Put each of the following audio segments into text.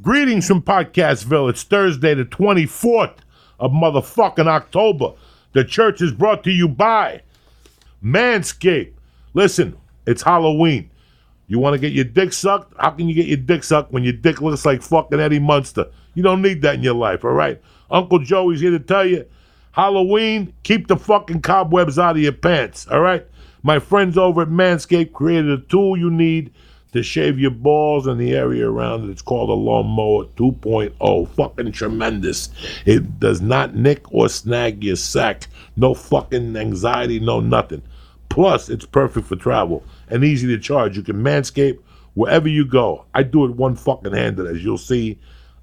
Greetings from Podcastville. It's Thursday, the 24th of motherfucking October. The church is brought to you by Manscaped. Listen, it's Halloween. You want to get your dick sucked? How can you get your dick sucked when your dick looks like fucking Eddie Munster? You don't need that in your life, all right? Uncle Joey's here to tell you, Halloween, keep the fucking cobwebs out of your pants, all right? My friends over at Manscaped created a tool you need to shave your balls and the area around it. It's called a Lawnmower 2.0. Fucking tremendous. It does not nick or snag your sack. No fucking anxiety, no nothing. Plus, it's perfect for travel and easy to charge. You can Manscape wherever you go. I do it one fucking handed, as you'll see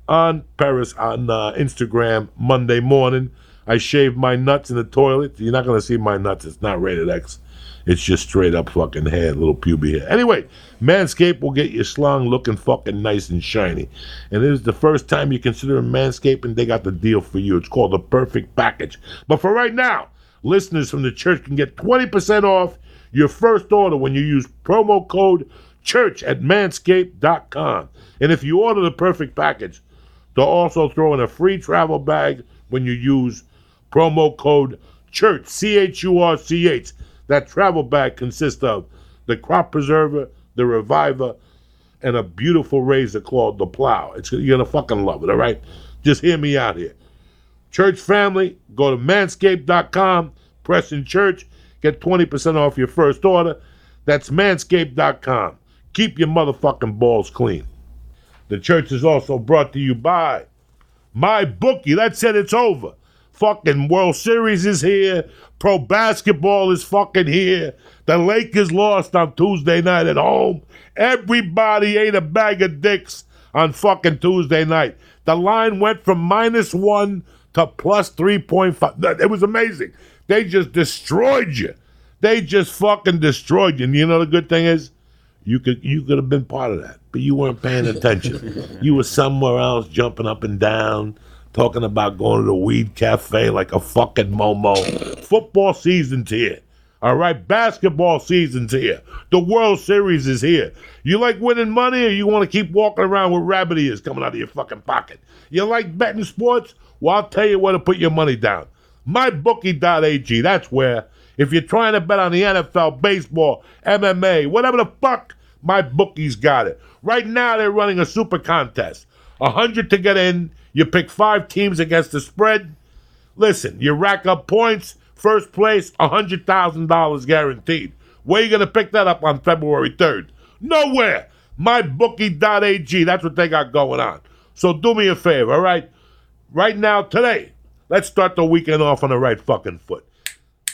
on Paris on Instagram Monday morning. I shave my nuts in the toilet. You're not going to see my nuts. It's not rated X. It's just straight up fucking hair, little pubic hair. Anyway, Manscaped will get your slung looking fucking nice and shiny. And it is the first time you consider Manscaping, they got the deal for you. It's called the Perfect Package. But for right now, listeners from the church can get 20% off your first order when you use promo code CHURCH at manscaped.com. And if you order the Perfect Package, they'll also throw in a free travel bag when you use promo code CHURCH, CHURCH. That travel bag consists of the crop preserver, the reviver, and a beautiful razor called the plow. You're going to fucking love it, all right? Just hear me out here. Church family, go to manscaped.com, press in church, get 20% off your first order. That's manscaped.com. Keep your motherfucking balls clean. The church is also brought to you by my bookie. That said, it's over. Fucking World Series is here. Pro basketball is fucking here. The Lakers lost on Tuesday night at home. Everybody ate a bag of dicks on fucking Tuesday night. The line went from -1 to plus 3.5. It was amazing. They just destroyed you. They just fucking destroyed you. And you know the good thing is, you could have been part of that, but you weren't paying attention. You were somewhere else jumping up and down, talking about going to the weed cafe like a fucking momo. Football season's here. All right, basketball season's here. The World Series is here. You like winning money, or you want to keep walking around with rabbit ears coming out of your fucking pocket? You like betting sports? Well, I'll tell you where to put your money down. MyBookie.ag, that's where. If you're trying to bet on the NFL, baseball, MMA, whatever the fuck, MyBookie's got it. Right now, they're running a super contest. 100 to get in. You pick 5 teams against the spread. Listen, you rack up points. First place, $100,000 guaranteed. Where you going to pick that up on February 3rd? Nowhere. MyBookie.ag. That's what they got going on. So do me a favor, all right? Right now, today, let's start the weekend off on the right fucking foot.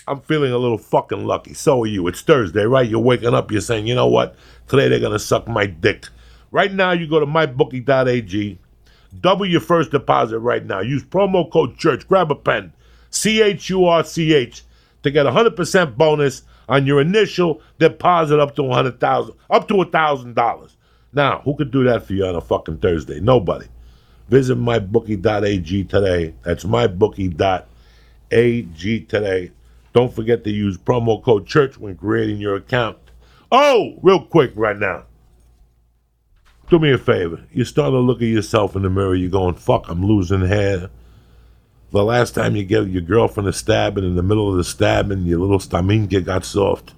I'm feeling a little fucking lucky. So are you. It's Thursday, right? You're waking up, you're saying, you know what? Today they're going to suck my dick. Right now, you go to mybookie.ag. Double your first deposit right now. Use promo code CHURCH. Grab a pen. CHURCH to get 100% bonus on your initial deposit up to $1,000. Now, who could do that for you on a fucking Thursday? Nobody. Visit mybookie.ag today. That's mybookie.ag today. Don't forget to use promo code CHURCH when creating your account. Oh, real quick right now. Do me a favor. You start to look at yourself in the mirror. You're going, fuck, I'm losing hair. The last time you gave your girlfriend a stabbing, in the middle of the stabbing, your little staminka got soft.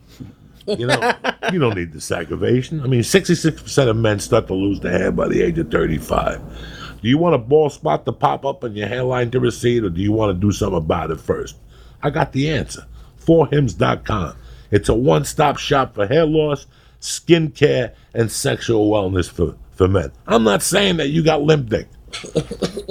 You know, you don't need this aggravation. I mean, 66% of men start to lose their hair by the age of 35. Do you want a bald spot to pop up and your hairline to recede, or do you want to do something about it first? I got the answer. ForHims.com. It's a one-stop shop for hair loss, skin care, and sexual wellness for men. I'm not saying that you got limp dick.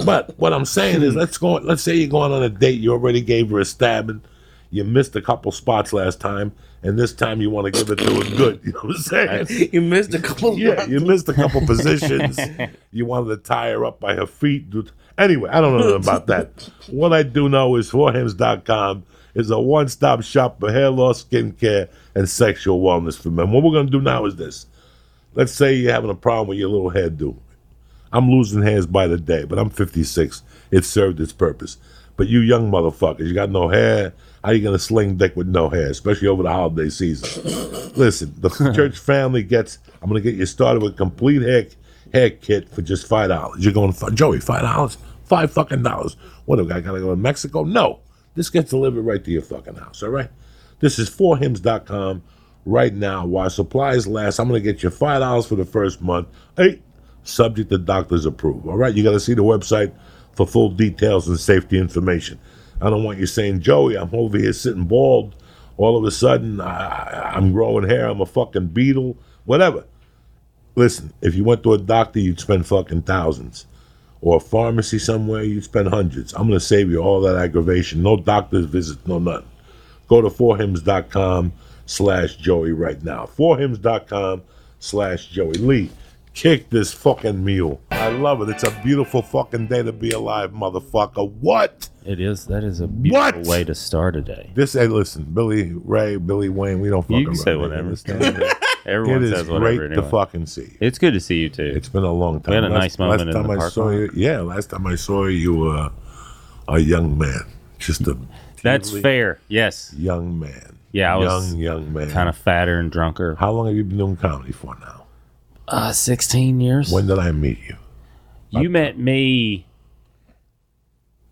But what I'm saying is, let's say you're going on a date, you already gave her a stabbing, you missed a couple spots last time, and this time you want to give it to her good. You know what I'm saying? You missed a couple. Yeah, you missed a couple positions. You wanted to tie her up by her feet. Anyway, I don't know nothing about that. What I do know is ForHims.com is a one-stop shop for hair loss, skin care, and sexual wellness for men. What we're going to do now is this. Let's say you're having a problem with your little hairdo. I'm losing hairs by the day, but I'm 56. It served its purpose. But you young motherfuckers, you got no hair. How you going to sling dick with no hair, especially over the holiday season? Listen, the church family I'm going to get you started with complete hair kit for just $5. You're going, Joey, $5? $5 fucking dollars. What, do I gotta go to Mexico? No. This gets delivered right to your fucking house, all right? This is ForHims.com right now. While supplies last, I'm gonna get you $5 for the first month. Hey, subject to doctor's approval, all right? You gotta see the website for full details and safety information. I don't want you saying, Joey, I'm over here sitting bald. All of a sudden, I'm growing hair. I'm a fucking beetle. Whatever. Listen, if you went to a doctor, you'd spend fucking thousands. Or a pharmacy somewhere, you'd spend hundreds. I'm going to save you all that aggravation. No doctor's visits, no nothing. Go to forhims.com/Joey right now. forhims.com/Joey. Lee, kick this fucking mule. I love it. It's a beautiful fucking day to be alive, motherfucker. What? It is. That is a beautiful way to start a day. Hey, listen, Billy Ray, Billy Wayne, we don't fucking. You can say whatever. Everyone says whatever. It is great to fucking see. It's good to see you too. It's been a long time. We had a nice moment in the park. Last time I saw you, you were a young man. Just a. That's fair. Yes. Young man. Yeah, I was young man. Kind of fatter and drunker. How long have you been doing comedy for now? 16 years. When did I meet you? You met me.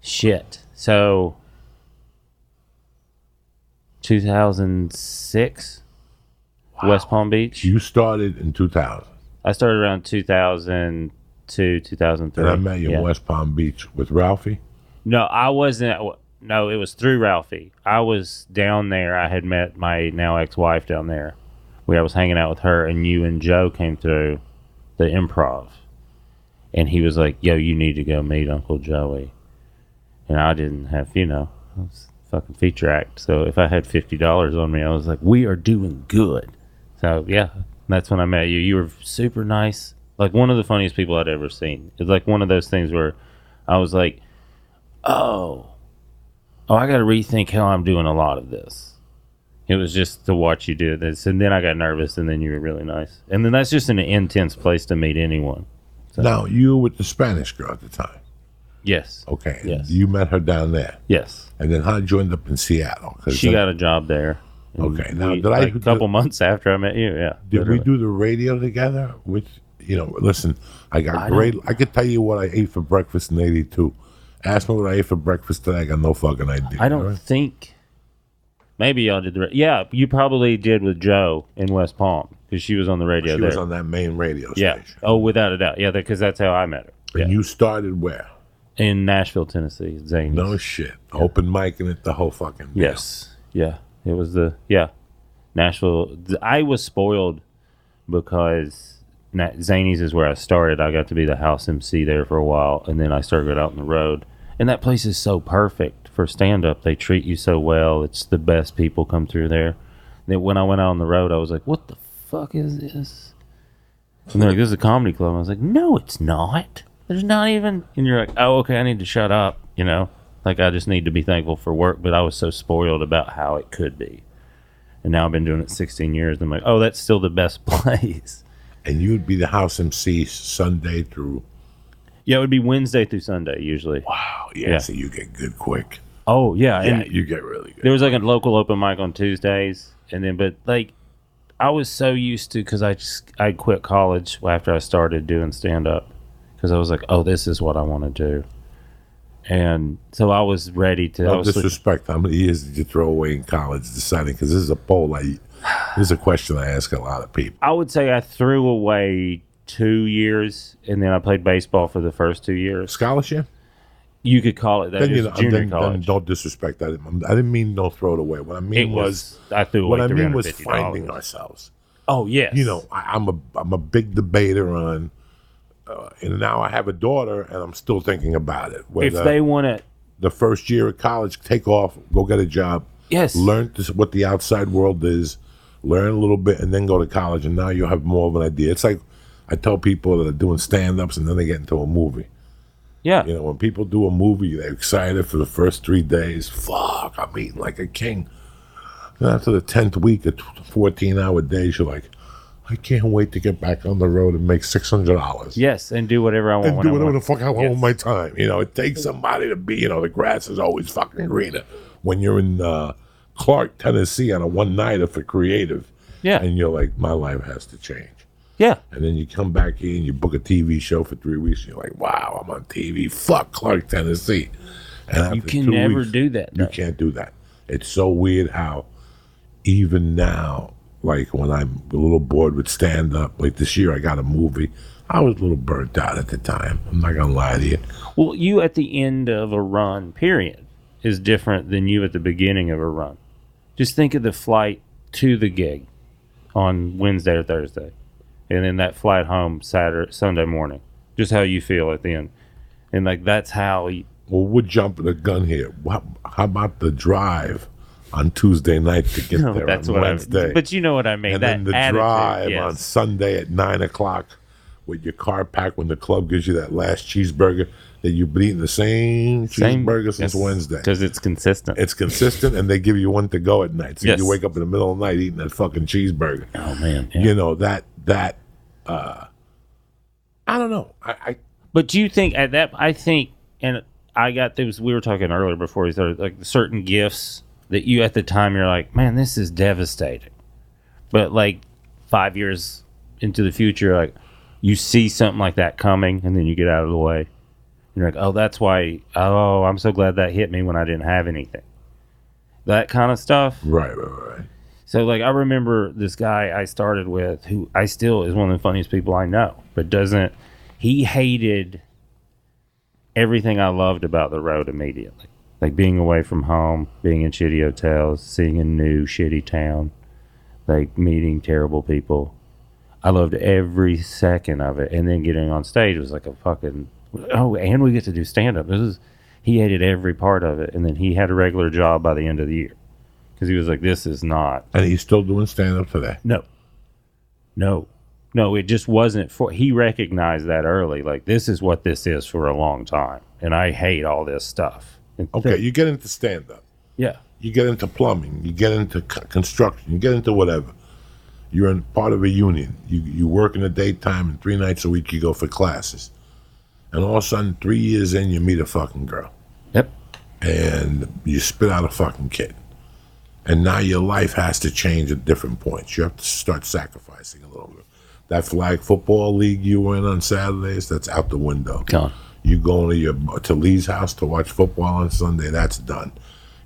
Shit. So 2006. Wow. West Palm Beach. You started in 2000. I started around 2002, 2003. And I met you in West Palm Beach with Ralphie? No, I wasn't. No, it was through Ralphie. I was down there. I had met my now ex-wife down there. I was hanging out with her, and you and Joe came through the Improv. And he was like, yo, you need to go meet Uncle Joey. And I didn't have, it was a fucking feature act. So if I had $50 on me, I was like, we are doing good. So, yeah, that's when I met you. You were super nice. Like, one of the funniest people I'd ever seen. It's like one of those things where I was like, oh, I got to rethink how I'm doing a lot of this. It was just to watch you do this. And then I got nervous, and then you were really nice. And then that's just an intense place to meet anyone. So. Now, you were with the Spanish girl at the time. Yes. Okay. Yes. You met her down there. Yes. And then how did you end up in Seattle? She got a job there. Okay. Now, a couple months after I met you, yeah. Did we do the radio together? Which, listen, I could tell you what I ate for breakfast in '82. Ask me what I ate for breakfast today. I got no fucking idea. I don't think. Maybe y'all did yeah, you probably did with Joe in West Palm because she was on the radio there. She was on that main radio station. Yeah. Oh, without a doubt. Yeah, because that's how I met her. And you started where? In Nashville, Tennessee. Zany's. No shit. Yeah. Open mic and it the whole fucking deal. Yes. Yeah. It was Nashville. I was spoiled because Zany's is where I started. I got to be the house MC there for a while, and then I started going out on the road. And that place is so perfect for stand-up. They treat you so well. It's the best people come through there. And then when I went out on the road, I was like, what the fuck is this? And they're like, this is a comedy club. I was like, no, it's not. There's not even... And you're like, oh, okay, I need to shut up, Like, I just need to be thankful for work. But I was so spoiled about how it could be. And now I've been doing it 16 years. And I'm like, oh, that's still the best place. And you'd be the house MC Sunday through... Yeah, it would be Wednesday through Sunday, usually. Wow, yeah. So you get good quick. Oh, yeah. Yeah, and you get really good. There was like a local open mic on Tuesdays. And then, but like, I was so used to... Because I quit college after I started doing stand-up. Because I was like, oh, this is what I want to do. And so I was ready to... No disrespect. How many years did you throw away in college deciding? Because this is a poll. This is a question I ask a lot of people. I would say I threw away 2 years, and then I played baseball for the first 2 years. Scholarship? You could call it that. Junior college. Then don't disrespect that. I didn't mean don't throw it away. What I mean was finding ourselves. Oh, yes. I'm a big debater on... and now I have a daughter, and I'm still thinking about it. Whether if they want it, the first year of college, take off, go get a job. Yes. Learn what the outside world is, learn a little bit, and then go to college, and now you'll have more of an idea. It's like I tell people that are doing stand-ups, and then they get into a movie. Yeah. When people do a movie, they're excited for the first 3 days. Fuck, I'm eating like a king. And after the 10th week of 14-hour days, you're like, I can't wait to get back on the road and make $600. Yes, and do whatever I want. And do whatever the fuck I want with my time. It takes somebody to be, the grass is always fucking greener. When you're in Clark, Tennessee on a one-nighter for creative. Yeah. And you're like, my life has to change. Yeah. And then you come back here and you book a TV show for 3 weeks. And you're like, wow, I'm on TV. Fuck Clark, Tennessee. And You after can 2 never weeks, do that. You though. can't do that. It's so weird how even now, like when I'm a little bored with stand-up, like this year I got a movie. I was a little burnt out at the time. I'm not going to lie to you. Well, you at the end of a run, period, is different than you at the beginning of a run. Just think of the flight to the gig on Wednesday or Thursday, and then that flight home Sunday morning. Just how you feel at the end. And like that's how you, Well, we're jumping the gun here. How about the drive on Tuesday night to get there that's on what Wednesday? but you know what I mean. And that then the attitude, drive yes. on Sunday at 9 o'clock with your car packed when the club gives you that last cheeseburger that you've been eating the same cheeseburger since Wednesday. Because it's consistent. It's consistent, and they give you one to go at night. So Yes. you wake up in the middle of the night eating that fucking cheeseburger. Oh, man. Yeah. You know, that I don't know. I But do you think at that, I think, and I got those, we were talking earlier before we started, like certain gifts that you at the time, you're like, man, this is devastating. But like 5 years into the future, like you see something like that coming and then you get out of the way. You're like, oh, that's why, oh, I'm so glad that hit me when I didn't have anything. That kind of stuff. Right. So, like, I remember this guy I started with who I still is one of the funniest people I know, but he hated everything I loved about the road immediately. Like being away from home, being in shitty hotels, seeing a new shitty town, like meeting terrible people. I loved every second of it. And then getting on stage was like a fucking, oh, and we get to do stand-up. He hated every part of it. And then he had a regular job by the end of the year. Because he was like, this is not. And he's still doing stand-up today. No, it just wasn't for. He recognized that early. Like, this is what this is for a long time. And I hate all this stuff. Okay, you get into stand-up. Yeah. You get into plumbing. You get into construction. You get into whatever. You're in part of a union. You work in the daytime, and 3 nights a week you go for classes. And all of a sudden, 3 years in, you meet a fucking girl. Yep. And you spit out a fucking kid. And now your life has to change at different points. You have to start sacrificing a little bit. That flag football league you were in on Saturdays, that's out the window. Gone. You going to Lee's house to watch football on Sunday, that's done.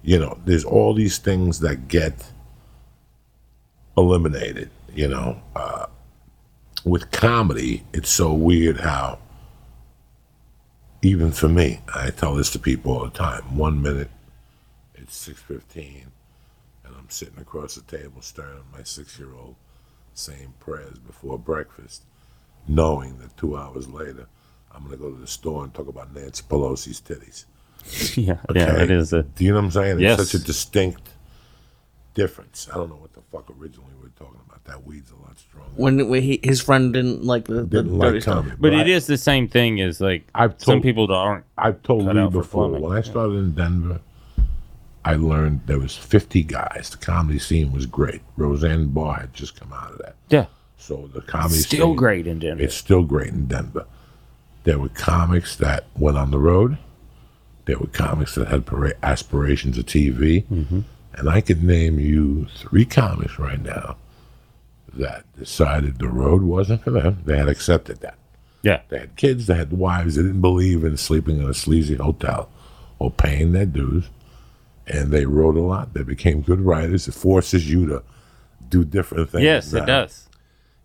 You know, there's all these things that get eliminated, you know. With comedy, it's so weird how, even for me, I tell this to people all the time, 1 minute, it's 6:15. I'm sitting across the table staring at my 6-year-old saying prayers before breakfast, knowing that 2 hours later I'm going to go to the store and talk about Nancy Pelosi's titties. Yeah, Okay? yeah, it is. Do you know what I'm saying? Yes. It's such a distinct difference. I don't know what the fuck originally we were talking about. That weed's a lot stronger. When his friend didn't like the Didn't dirty like stuff. comedy. But it is the same thing as, like, some people aren't. I've told cut Lee out for before, plumbing. when I started in Denver, I learned there was 50 guys. The comedy scene was great. Roseanne Barr had just come out of that. Yeah. So the comedy Still scene, great in Denver. it's still great in Denver. There were comics that went on the road. There were comics that had aspirations of TV. Mm-hmm. And I could name you 3 comics right now that decided the road wasn't for them. They had accepted that. Yeah. They had kids, they had wives, they didn't believe in sleeping in a sleazy hotel or paying their dues. And they wrote a lot. They became good writers. It forces you to do different things. Yes, now. it does.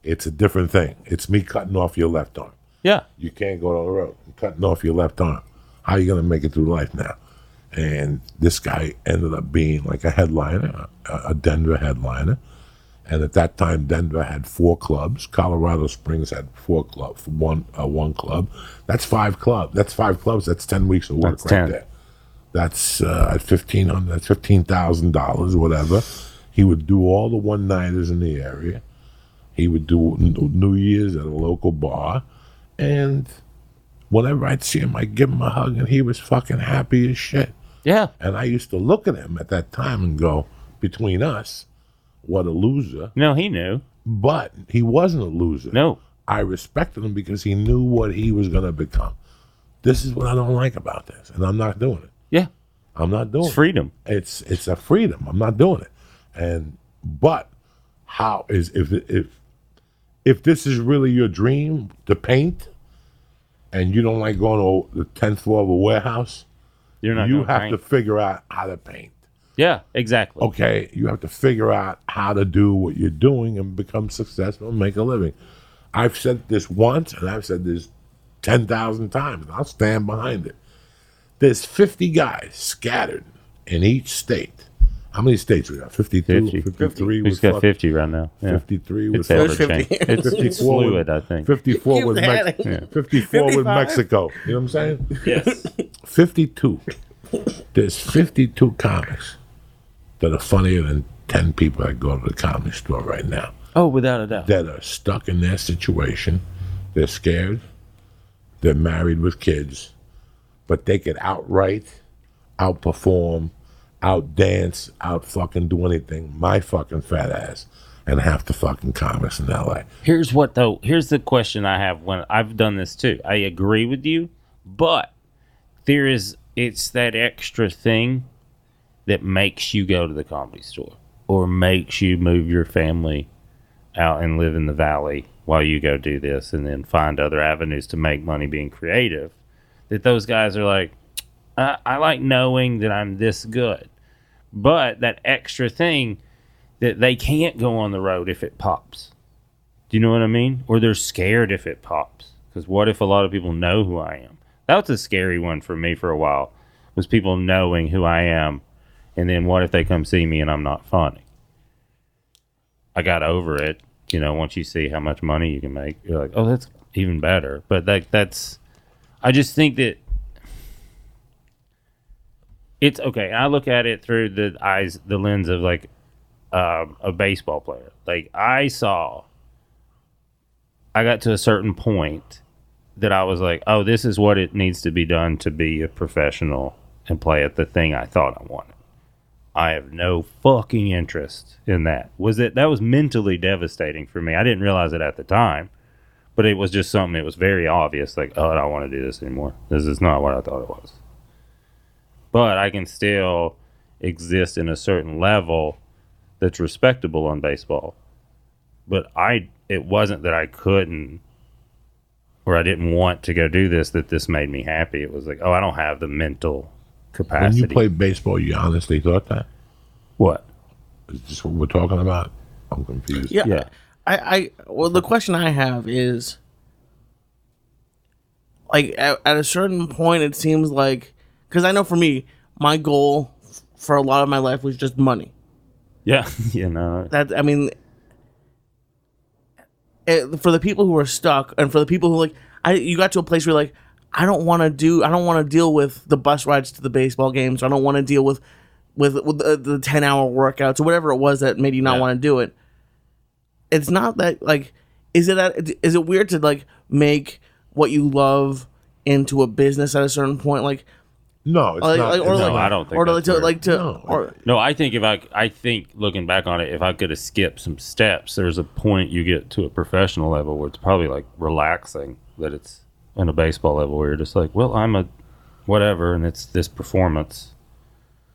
It's a different thing. It's me cutting off your left arm. Yeah. You can't go down the road. I'm cutting off your left arm. How are you going to make it through life now? And this guy ended up being like a headliner, a Denver headliner. And at that time, Denver had 4 clubs. Colorado Springs had 4 clubs, one club. That's 5 clubs. That's 5 clubs. That's 10 weeks of work That's right 10. there. That's at $1,500. That's $15,000, whatever. He would do all the one-nighters in the area. He would do New Year's at a local bar, and whenever I'd see him, I'd give him a hug, and he was fucking happy as shit. Yeah. And I used to look at him at that time and go, between us, what a loser. No, he knew. But he wasn't a loser. No. I respected him because he knew what he was going to become. This is what I don't like about this, and I'm not doing it. Yeah. I'm not doing It's freedom. it. It's a freedom. I'm not doing it. But how is if if this is really your dream to paint, and you don't like going to the 10th floor of a warehouse, You're not. you gonna have paint. to figure out how to paint. Yeah, exactly. Okay, you have to figure out how to do what you're doing and become successful and make a living. I've said this once, and I've said this 10,000 times. I'll stand behind it. There's 50 guys scattered in each state. How many states we got? 52, 50. 53. We've got 50 right now. Yeah. 53 with It's ever Florida. changed. It's 54 with- fluid, I think. 54 Keep with adding. Yeah. 54 with 55. Mexico. You know what I'm saying? Yes. 52. There's 52 comics that are funnier than 10 people that go to the comedy store right now. Oh, without a doubt. That are stuck in their situation. They're scared. They're married with kids. But they could outright, outperform, outdance, out fucking do anything. My fucking fat ass and half the fucking comics in LA. Here's what though. Here's the question I have when I've done this too. I agree with you, but it's that extra thing that makes you go to the comedy store or makes you move your family out and live in the valley while you go do this and then find other avenues to make money being creative. That those guys are like, I like knowing that I'm this good. But that extra thing that they can't go on the road if it pops. Do you know what I mean? Or they're scared if it pops. Because what if a lot of people know who I am? That was a scary one for me for a while, was people knowing who I am. And then what if they come see me and I'm not funny? I got over it. You know, once you see how much money you can make, you're like, oh, that's even better. But that's, I just think that it's okay. I look at it through the lens of like a baseball player. Like I got to a certain point that I was like, oh, this is what it needs to be done to be a professional and play at the thing I thought I wanted. I have no fucking interest in that. That was mentally devastating for me. I didn't realize it at the time, but it was just something that was very obvious. Like, oh, I don't want to do this anymore. This is not what I thought it was. But I can still exist in a certain level that's respectable on baseball. But it wasn't that I couldn't or I didn't want to go do this, that this made me happy. It was like, oh, I don't have the mental capacity. When you played baseball, you honestly thought that? What? Is this what we're talking about? I'm confused. Yeah. Well, the question I have is, like, at a certain point, it seems like, because I know for me, my goal for a lot of my life was just money. Yeah, you know. That, I mean, for the people who are stuck, and for the people who you got to a place where like, I don't want to deal with the bus rides to the baseball games. Or I don't want to deal with the 10-hour workouts or whatever it was that made you not want to do it. It's not that like, is it weird to like make what you love into a business at a certain point? Like, No, it's not. No, I don't think or that's weird. no. I think looking back on it, if I could have skipped some steps, there's a point you get to a professional level where it's probably like relaxing, that it's in a baseball level where you're just like, well, I'm a whatever, and it's this performance.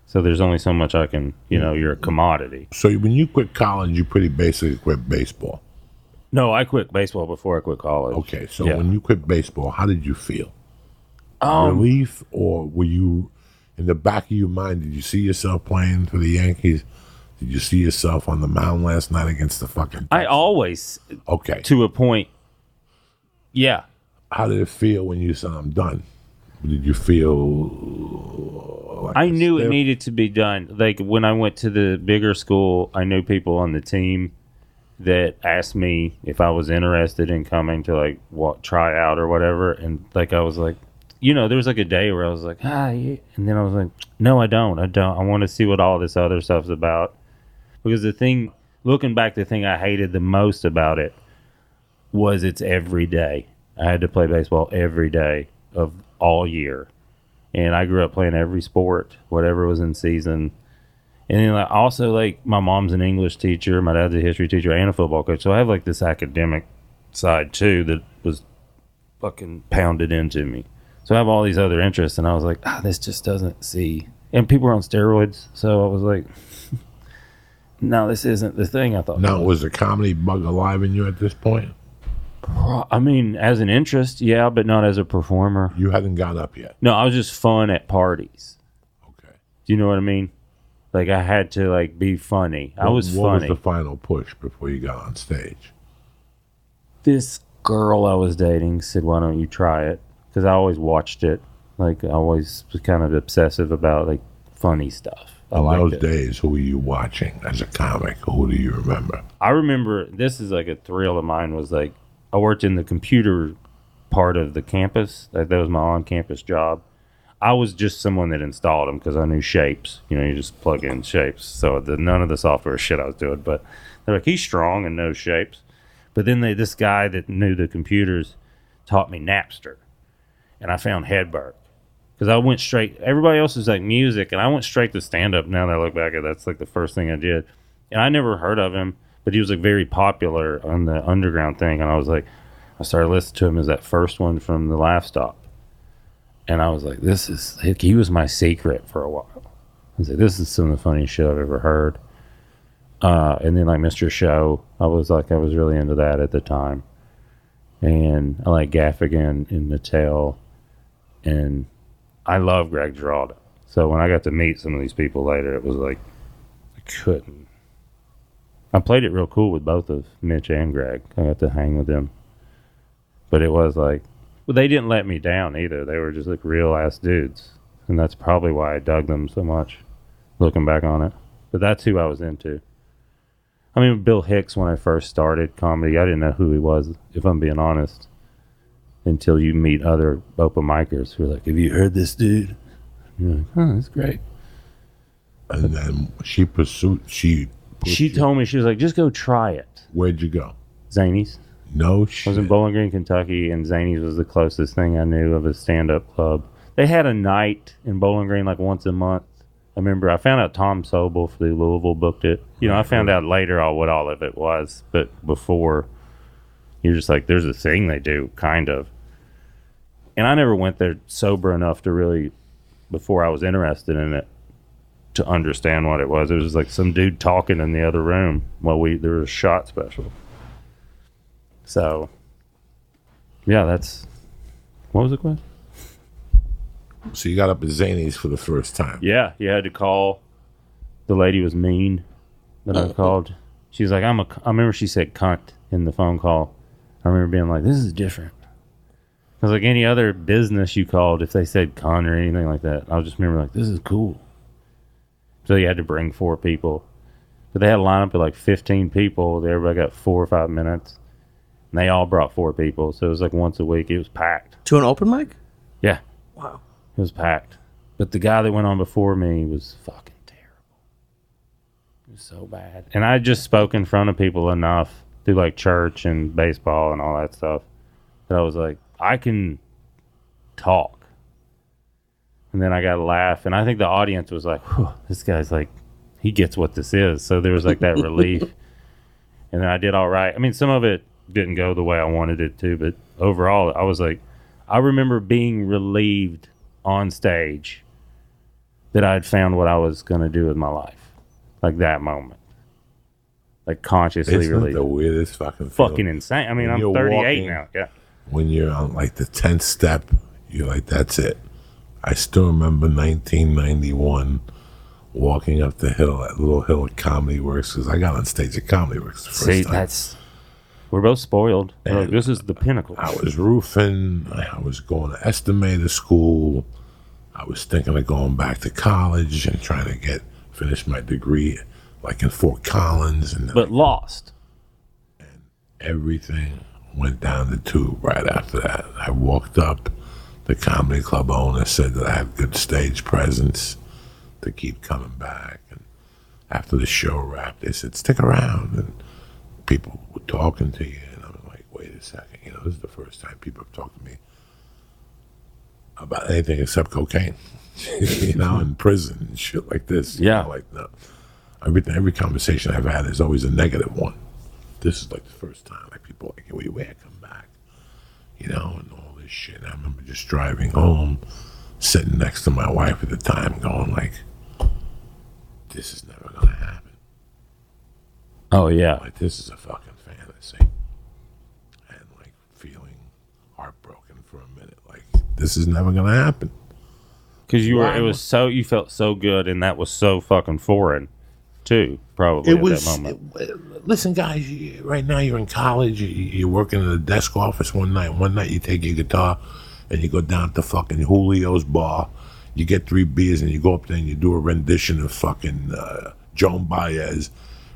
So there's only so much I can, you're a commodity. So when you quit college, you pretty basically quit baseball. No, I quit baseball before I quit college. Okay, so Yeah. when you quit baseball, how did you feel? Relief, or were you, in the back of your mind, did you see yourself playing for the Yankees? Did you see yourself on the mound last night against the fucking I always, Okay. to a point, yeah. How did it feel when you said, I'm done? Did you feel like I knew it stiff? needed to be done. Like when I went to the bigger school, I knew people on the team that asked me if I was interested in coming to like try out or whatever, and like I was like, there was like a day where I was like, yeah. And then I was like, no, I don't. I want to see what all this other stuff's about. Because looking back, the thing I hated the most about it was it's every day. I had to play baseball every day of all year. And I grew up playing every sport, whatever was in season. And then also my mom's an English teacher, my dad's a history teacher and a football coach. So I have like this academic side too that was fucking pounded into me. So I have all these other interests, and I was like, this just doesn't see. And people were on steroids, so I was like, no, this isn't the thing I thought. Now, was the comedy bug alive in you at this point? I mean, as an interest, yeah, but not as a performer. You hadn't got up yet. No, I was just fun at parties. Okay. Do you know what I mean? Like, I had to, like, be funny. I was What funny. was the final push before you got on stage? This girl I was dating said, why don't you try it? Because I always watched it. Like, I always was kind of obsessive about, like, funny stuff. In those days, who were you watching as a comic? Who do you remember? I remember, this is like a thrill of mine, was like, I worked in the computer part of the campus. That was my on-campus job. I was just someone that installed them because I knew shapes. You know, you just plug in shapes. So none of the software shit I was doing. But they're like, he's strong and knows shapes. But then this guy that knew the computers taught me Napster. And I found Hedberg. Because I went straight, everybody else is like music, and I went straight to stand-up. Now that I look back at that's like the first thing I did. And I never heard of him, but he was like very popular on the underground thing. And I was like, I started listening to him as that first one from the Laugh Stop. And I was like, he was my secret for a while. I was like, this is some of the funniest shit I've ever heard. And then like Mr. Show, I was really into that at the time. And I like Gaffigan and Natal. And I love Greg Giraldo. So when I got to meet some of these people later, it was like, I couldn't. I played it real cool with both of Mitch and Greg. I got to hang with them. But it was like, well, they didn't let me down either. They were just like real ass dudes. And that's probably why I dug them so much, looking back on it. But that's who I was into. I mean, Bill Hicks, when I first started comedy, I didn't know who he was, if I'm being honest. Until you meet other open micers who are like, have you heard this dude? And you're like, oh, that's great. And then she told me, she was like, just go try it. Where'd you go? Zany's. No shit. I was in Bowling Green, Kentucky, and Zany's was the closest thing I knew of a stand-up club. They had a night in Bowling Green like once a month. I remember I found out Tom Sobel for Louisville booked it. You know, I found out later what all of it was, but before, you're just like, there's a thing they do, kind of. And I never went there sober enough to really, before I was interested in it, to understand what it was. It was just like some dude talking in the other room while there was a shot special. So, yeah, what was the question? So you got up at Zany's for the first time. Yeah, you had to call. The lady was mean that I called. She's like, I remember she said cunt in the phone call. I remember being like, this is different. I was like, any other business you called, if they said cunt or anything like that, I just remember like, this is cool. So you had to bring 4 people. But they had a lineup of like 15 people. Everybody got 4 or 5 minutes. And they all brought 4 people. So it was like once a week. It was packed. To an open mic? Yeah. Wow. It was packed. But the guy that went on before me was fucking terrible. It was so bad. And I just spoke in front of people enough through like church and baseball and all that stuff that I was like, I can talk. And then I got to laugh. And I think the audience was like, this guy's like, he gets what this is. So there was like that relief. And then I did all right. I mean, some of it didn't go the way I wanted it to. But overall, I was like, I remember being relieved on stage that I'd found what I was going to do with my life. Like that moment. Like consciously It's relieved. the weirdest fucking Insane. I mean, I'm 38 walking, now. Yeah. When you're on like the 10th step, you're like, that's it. I still remember 1991 walking up the hill, that little hill at Comedy Works, because I got on stage at Comedy Works the first time. We're both spoiled. Like, this is the pinnacle. I was roofing. I was going to estimator school. I was thinking of going back to college and trying to finish my degree, like in Fort Collins. But lost. And everything went down the tube right after that. I walked up. The comedy club owner said that I had good stage presence to keep coming back. And after the show wrapped, they said, stick around. And people were talking to you. And I was like, wait a second. You know, this is the first time people have talked to me about anything except cocaine. You know, in prison and shit like this. Yeah. You know, like, no. Every conversation I've had is always a negative one. This is like the first time. Like, people are like, where you at? Come back. You know, and all this shit. And I remember just driving home, sitting next to my wife at the time, going like, this is never going to happen. Oh, yeah. Like, this is a fucking fantasy. And like, this is never gonna happen. Because you felt so good, and that was so fucking foreign, too. Probably at that moment. Listen, guys, right now you're in college. You're working in a desk office one night. One night you take your guitar and you go down to fucking Julio's bar. You get 3 beers and you go up there and you do a rendition of fucking Joan Baez,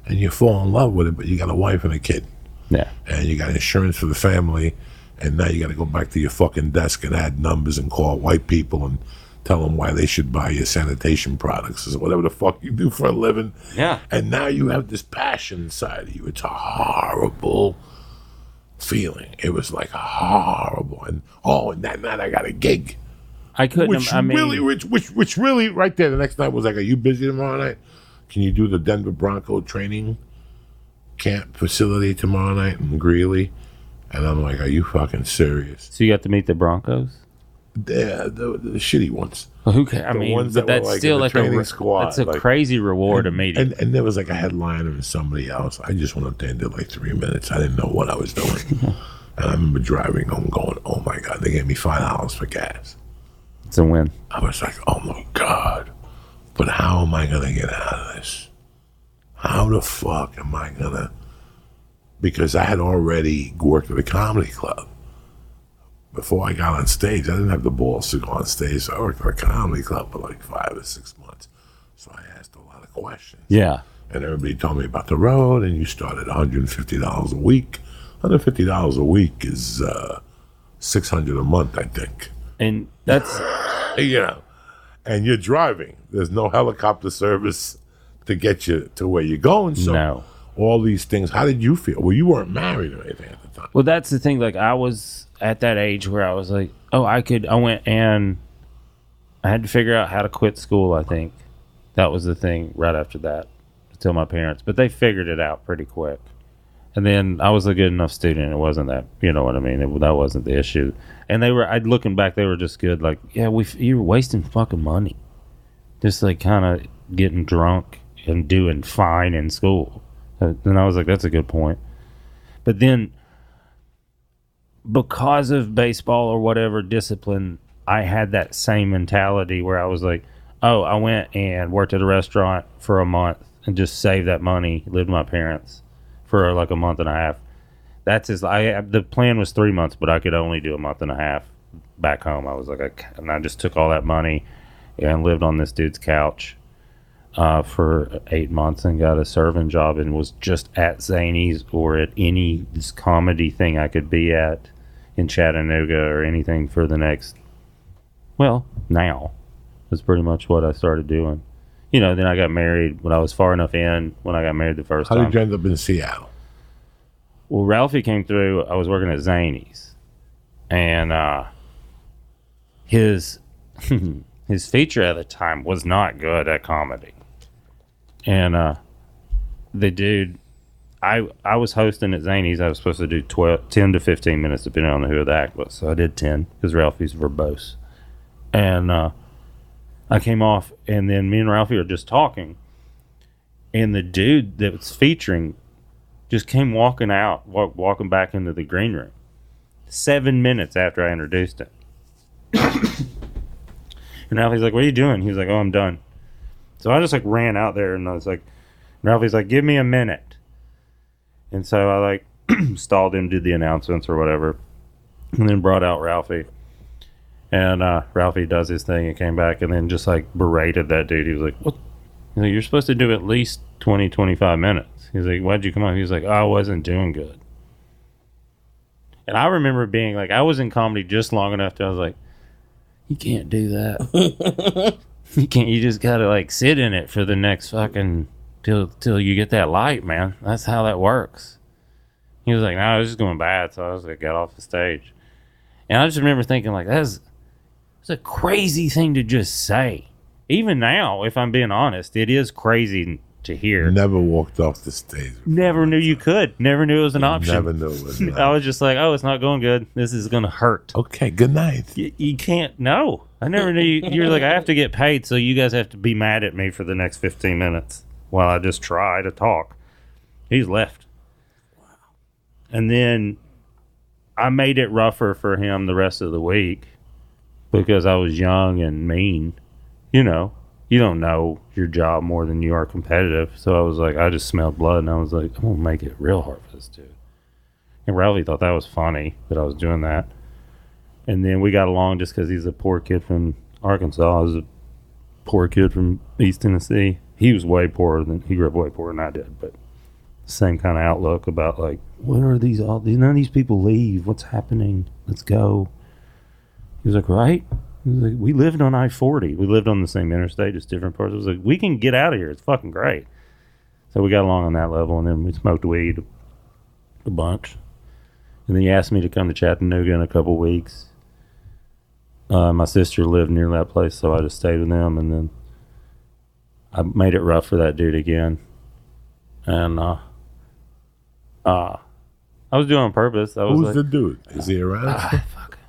and you fall in love with it. But you got a wife and a kid. Yeah. And you got insurance for the family, and now you got to go back to your fucking desk and add numbers and call white people and tell them why they should buy your sanitation products or whatever the fuck you do for a living. Yeah. And now you have this passion inside of you. It's a horrible feeling. It was like horrible. And that night I got a gig. I couldn't. Which really right there. The next night was like, "Are you busy tomorrow night? Can you do the Denver Bronco training camp facility tomorrow night in Greeley?" And I'm like, "Are you fucking serious?" So you got to meet the Broncos? The shitty ones. Well, who cares? I mean, ones but that were that's like still in the like training squad. That's a Like, crazy reward immediately. And there was like a headliner and somebody else. I just went up there and did like 3 minutes. I didn't know what I was doing. And I remember driving home going, "Oh my God," they gave me $5 for gas. It's a win. I was like, "Oh my God. But how am I going to get out of this? How the fuck am I going to?" Because I had already worked at a comedy club. Before I got on stage, I didn't have the balls to go on stage. So I worked at a comedy club for like 5 or 6 months. So I asked a lot of questions. Yeah. And everybody told me about the road, and you start at $150 a week. $150 a week is $600 a month, I think. And that's... And you're driving. There's no helicopter service to get you to where you're going. So No. all these things, how did you feel? Well, you weren't married or anything at the time. Well, that's the thing. Like, I was at that age where I was like, I went and I had to figure out how to quit school, I think. That was the thing right after that, to tell my parents. But they figured it out pretty quick. And then I was a good enough student. It wasn't that, you know what I mean? That wasn't the issue. And looking back, they were just good. Like, yeah, you were wasting fucking money. Just like kind of getting drunk and doing fine in school. And I was like, that's a good point. But then, because of baseball or whatever discipline, I had that same mentality where I was like, oh, I went and worked at a restaurant for a month and just saved that money, lived with my parents for like a month and a half. The plan was 3 months, but I could only do a month and a half back home. I was like, and I just took all that money and lived on this dude's couch for 8 months and got a serving job and was just at Zany's or at any this comedy thing I could be at in Chattanooga or anything for the next, now was pretty much what I started doing. Then I got married when I was far enough in when I got married the first time. How did you end up in Seattle? Well, Ralphie came through. I was working at Zany's, and his feature at the time was not good at comedy. And the dude, I was hosting at Zany's. I was supposed to do 10 to 15 minutes, depending on who the act was. So I did 10 because Ralphie's verbose. And I came off, and then me and Ralphie are just talking. And the dude that was featuring just came walking walking back into the green room 7 minutes after I introduced him. And Ralphie's like, "What are you doing?" He was like, "Oh, I'm done." So I just ran out there, and I was like, Ralphie's like, "Give me a minute." And so I stalled him, did the announcements or whatever, and then brought out Ralphie. And Ralphie does his thing and came back and then just berated that dude. He was like, "What? You're supposed to do at least 20, 25 minutes. He's like, "Why'd you come on?" He was like, "Oh, I wasn't doing good." And I remember being like, I was in comedy just long enough to I was like, you can't do that. You can't. You just gotta sit in it for the next fucking till you get that light, man. That's how that works. He was like, "No, I was just going bad," so I was got off the stage. And I just remember thinking that's a crazy thing to just say. Even now, if I'm being honest, it is crazy to hear. Never walked off the stage. Never knew you could. Never knew it was an option. Never knew it was an option. I was just like, oh, it's not going good. This is going to hurt. Okay, good night. You can't. No. I never knew. You're like, I have to get paid, so you guys have to be mad at me for the next 15 minutes while I just try to talk. He's left. Wow. And then I made it rougher for him the rest of the week. because I was young and mean. You know, you don't know your job more than you are competitive. So I was like, I just smelled blood, and I was like, I'm going to make it real hard for this dude. And Ralphie thought that was funny that I was doing that. And then we got along just because he's a poor kid from Arkansas. I was a poor kid from East Tennessee. He was way poorer he grew up way poorer than I did, but same kind of outlook about like, when are these none of these people leave? What's happening? Let's go. He was like, right? He was like, we lived on I-40. We lived on the same interstate, just different parts. I was like, we can get out of here. It's fucking great. So we got along on that level, and then we smoked weed a bunch. And then he asked me to come to Chattanooga in a couple weeks. My sister lived near that place, so I just stayed with them, and then I made it rough for that dude again. And I was doing it on purpose. I was Who's like, the dude? Is he around? Fuck.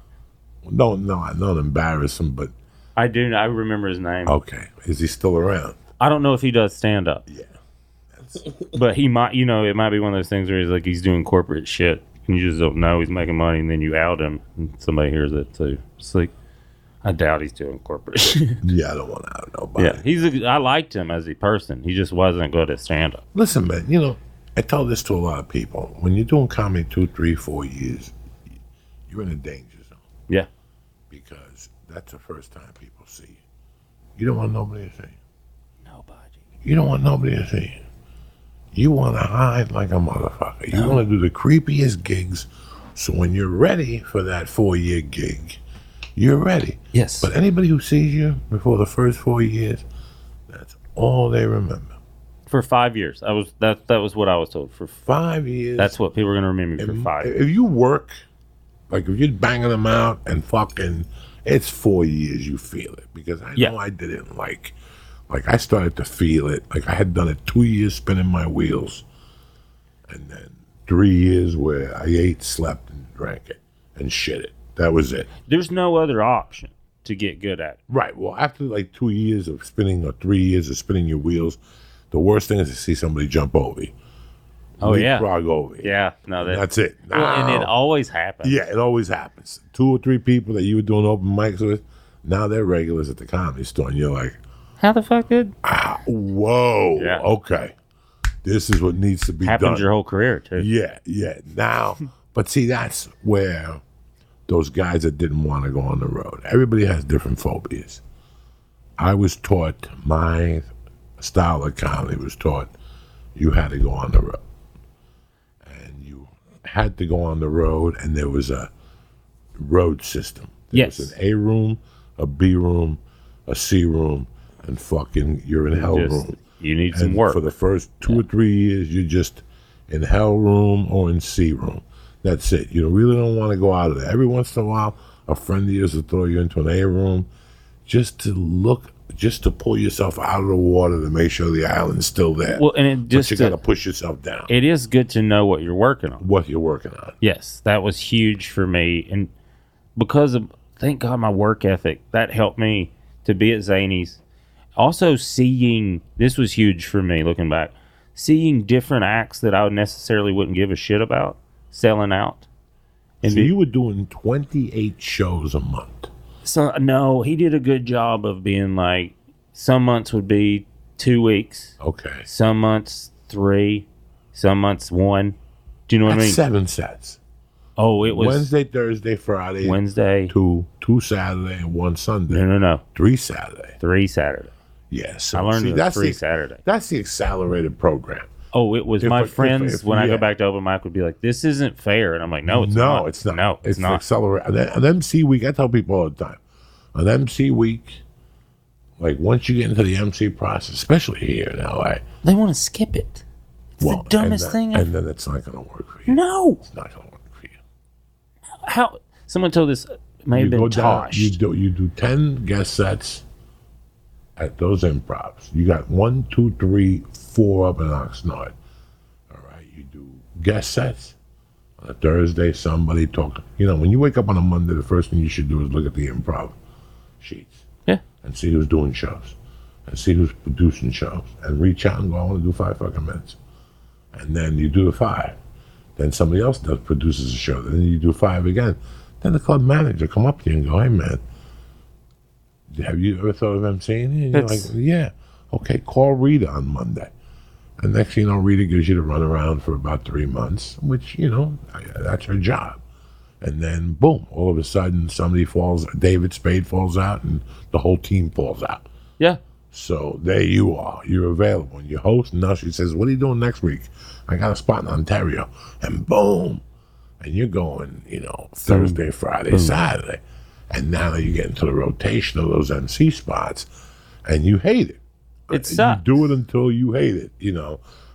No, I don't embarrass him, but I remember his name. okay. Is he still around? I don't know if he does stand up. Yeah. But he might, it might be one of those things where he's like, he's doing corporate shit, and you just don't know he's making money, and then you out him, and somebody hears it too. It's like, I doubt he's doing corporate shit. Yeah, I don't want to out nobody. Yeah, I liked him as a person. He just wasn't good at stand up. Listen, man, I tell this to a lot of people. When you're doing comedy 2, 3, 4 years, you're in a danger zone. Yeah. Because that's the first time people see you. You don't want nobody to see you. Nobody. You don't want nobody to see you. You want to hide like a motherfucker. You want to do the creepiest gigs, so when you're ready for that 4-year gig, you're ready. Yes. But anybody who sees you before the first 4 years, that's all they remember. For 5 years. That was what I was told. For 5 years. That's what people are going to remember me for 5 years. If you work, like if you're banging them out and fucking, it's 4 years you feel it. Because I know I didn't like I started to feel it. Like I had done it 2 years spinning my wheels. And then 3 years where I ate, slept, and drank it and shit it. That was it. There's no other option to get good at it. Right. Well, after like 2 years of spinning or 3 years of spinning your wheels, the worst thing is to see somebody jump over you. Oh, yeah. Leapfrog over you. Yeah. No, That's it. Well, and it always happens. Yeah, it always happens. 2 or 3 people that you were doing open mics with, now they're regulars at the Comedy Store, and you're like, how the fuck did? Whoa. Yeah. Okay. This is what needs to be Happens done. your whole career, too. Yeah. Now, but see, that's where those guys that didn't want to go on the road. Everybody has different phobias. I was taught, my style of comedy was taught, you had to go on the road. And you had to go on the road, and there was a road system. There was an A room, a B room, a C room, and fucking you're in hell room. You need some work. For the first 2 or 3 years, you're just in hell room or in C room. That's it. You really don't want to go out of there. Every once in a while, a friend of yours will throw you into an A room just to pull yourself out of the water to make sure the island's still there. Well, and but you got to push yourself down. It is good to know what you're working on. What you're working on. Yes, that was huge for me. And because of, thank God, my work ethic, that helped me to be at Zany's. Also seeing, this was huge for me looking back, seeing different acts that I necessarily wouldn't give a shit about selling out. And so you were doing 28 shows a month. So no, he did a good job of being like, some months would be 2 weeks. Okay. Some months 3. Some months 1. Do you know what I mean? 7 sets. Oh, it was Wednesday, Thursday, Friday. Wednesday. 2 Saturday, and 1 Sunday. No. 3 Saturday. 3 Saturday. Yes. I learned it was 3 Saturday. That's the accelerated program. Oh, it was my friends when I go back to open mic would be like, "This isn't fair," and I'm like, "No, it's not. No, it's not. No, it's not." Accelerate. An MC week, I tell people all the time, an MC week, like once you get into the MC process, especially here in LA, they want to skip it. It's the dumbest thing. And then it's not going to work for you. No, it's not going to work for you. How? Someone told this. May have been Tosh. You do 10 guest sets at those improvs. You got 1, 2, 3, 4 up in Oxnard. All right, you do guest sets on a Thursday. Somebody talking. When you wake up on a Monday, the first thing you should do is look at the improv sheets. Yeah. And see who's doing shows, and see who's producing shows, and reach out and go, I want to do 5 fucking minutes. And then you do the 5. Then somebody else produces a show. Then you do 5 again. Then the club manager come up to you and go, hey man, Have you ever thought of emceeing? And you're like, yeah. Okay, call Rita on Monday. And next thing you know, Rita gives you to run around for about 3 months, which, that's her job. And then, boom, all of a sudden David Spade falls out, and the whole team falls out. Yeah. So there you are. You're available. And you host, and now she says, what are you doing next week? I got a spot in Ontario. And boom. And you're going, Thursday, Friday, Saturday. And now you get into the rotation of those MC spots, and you hate it. It sucks. You do it until you hate it.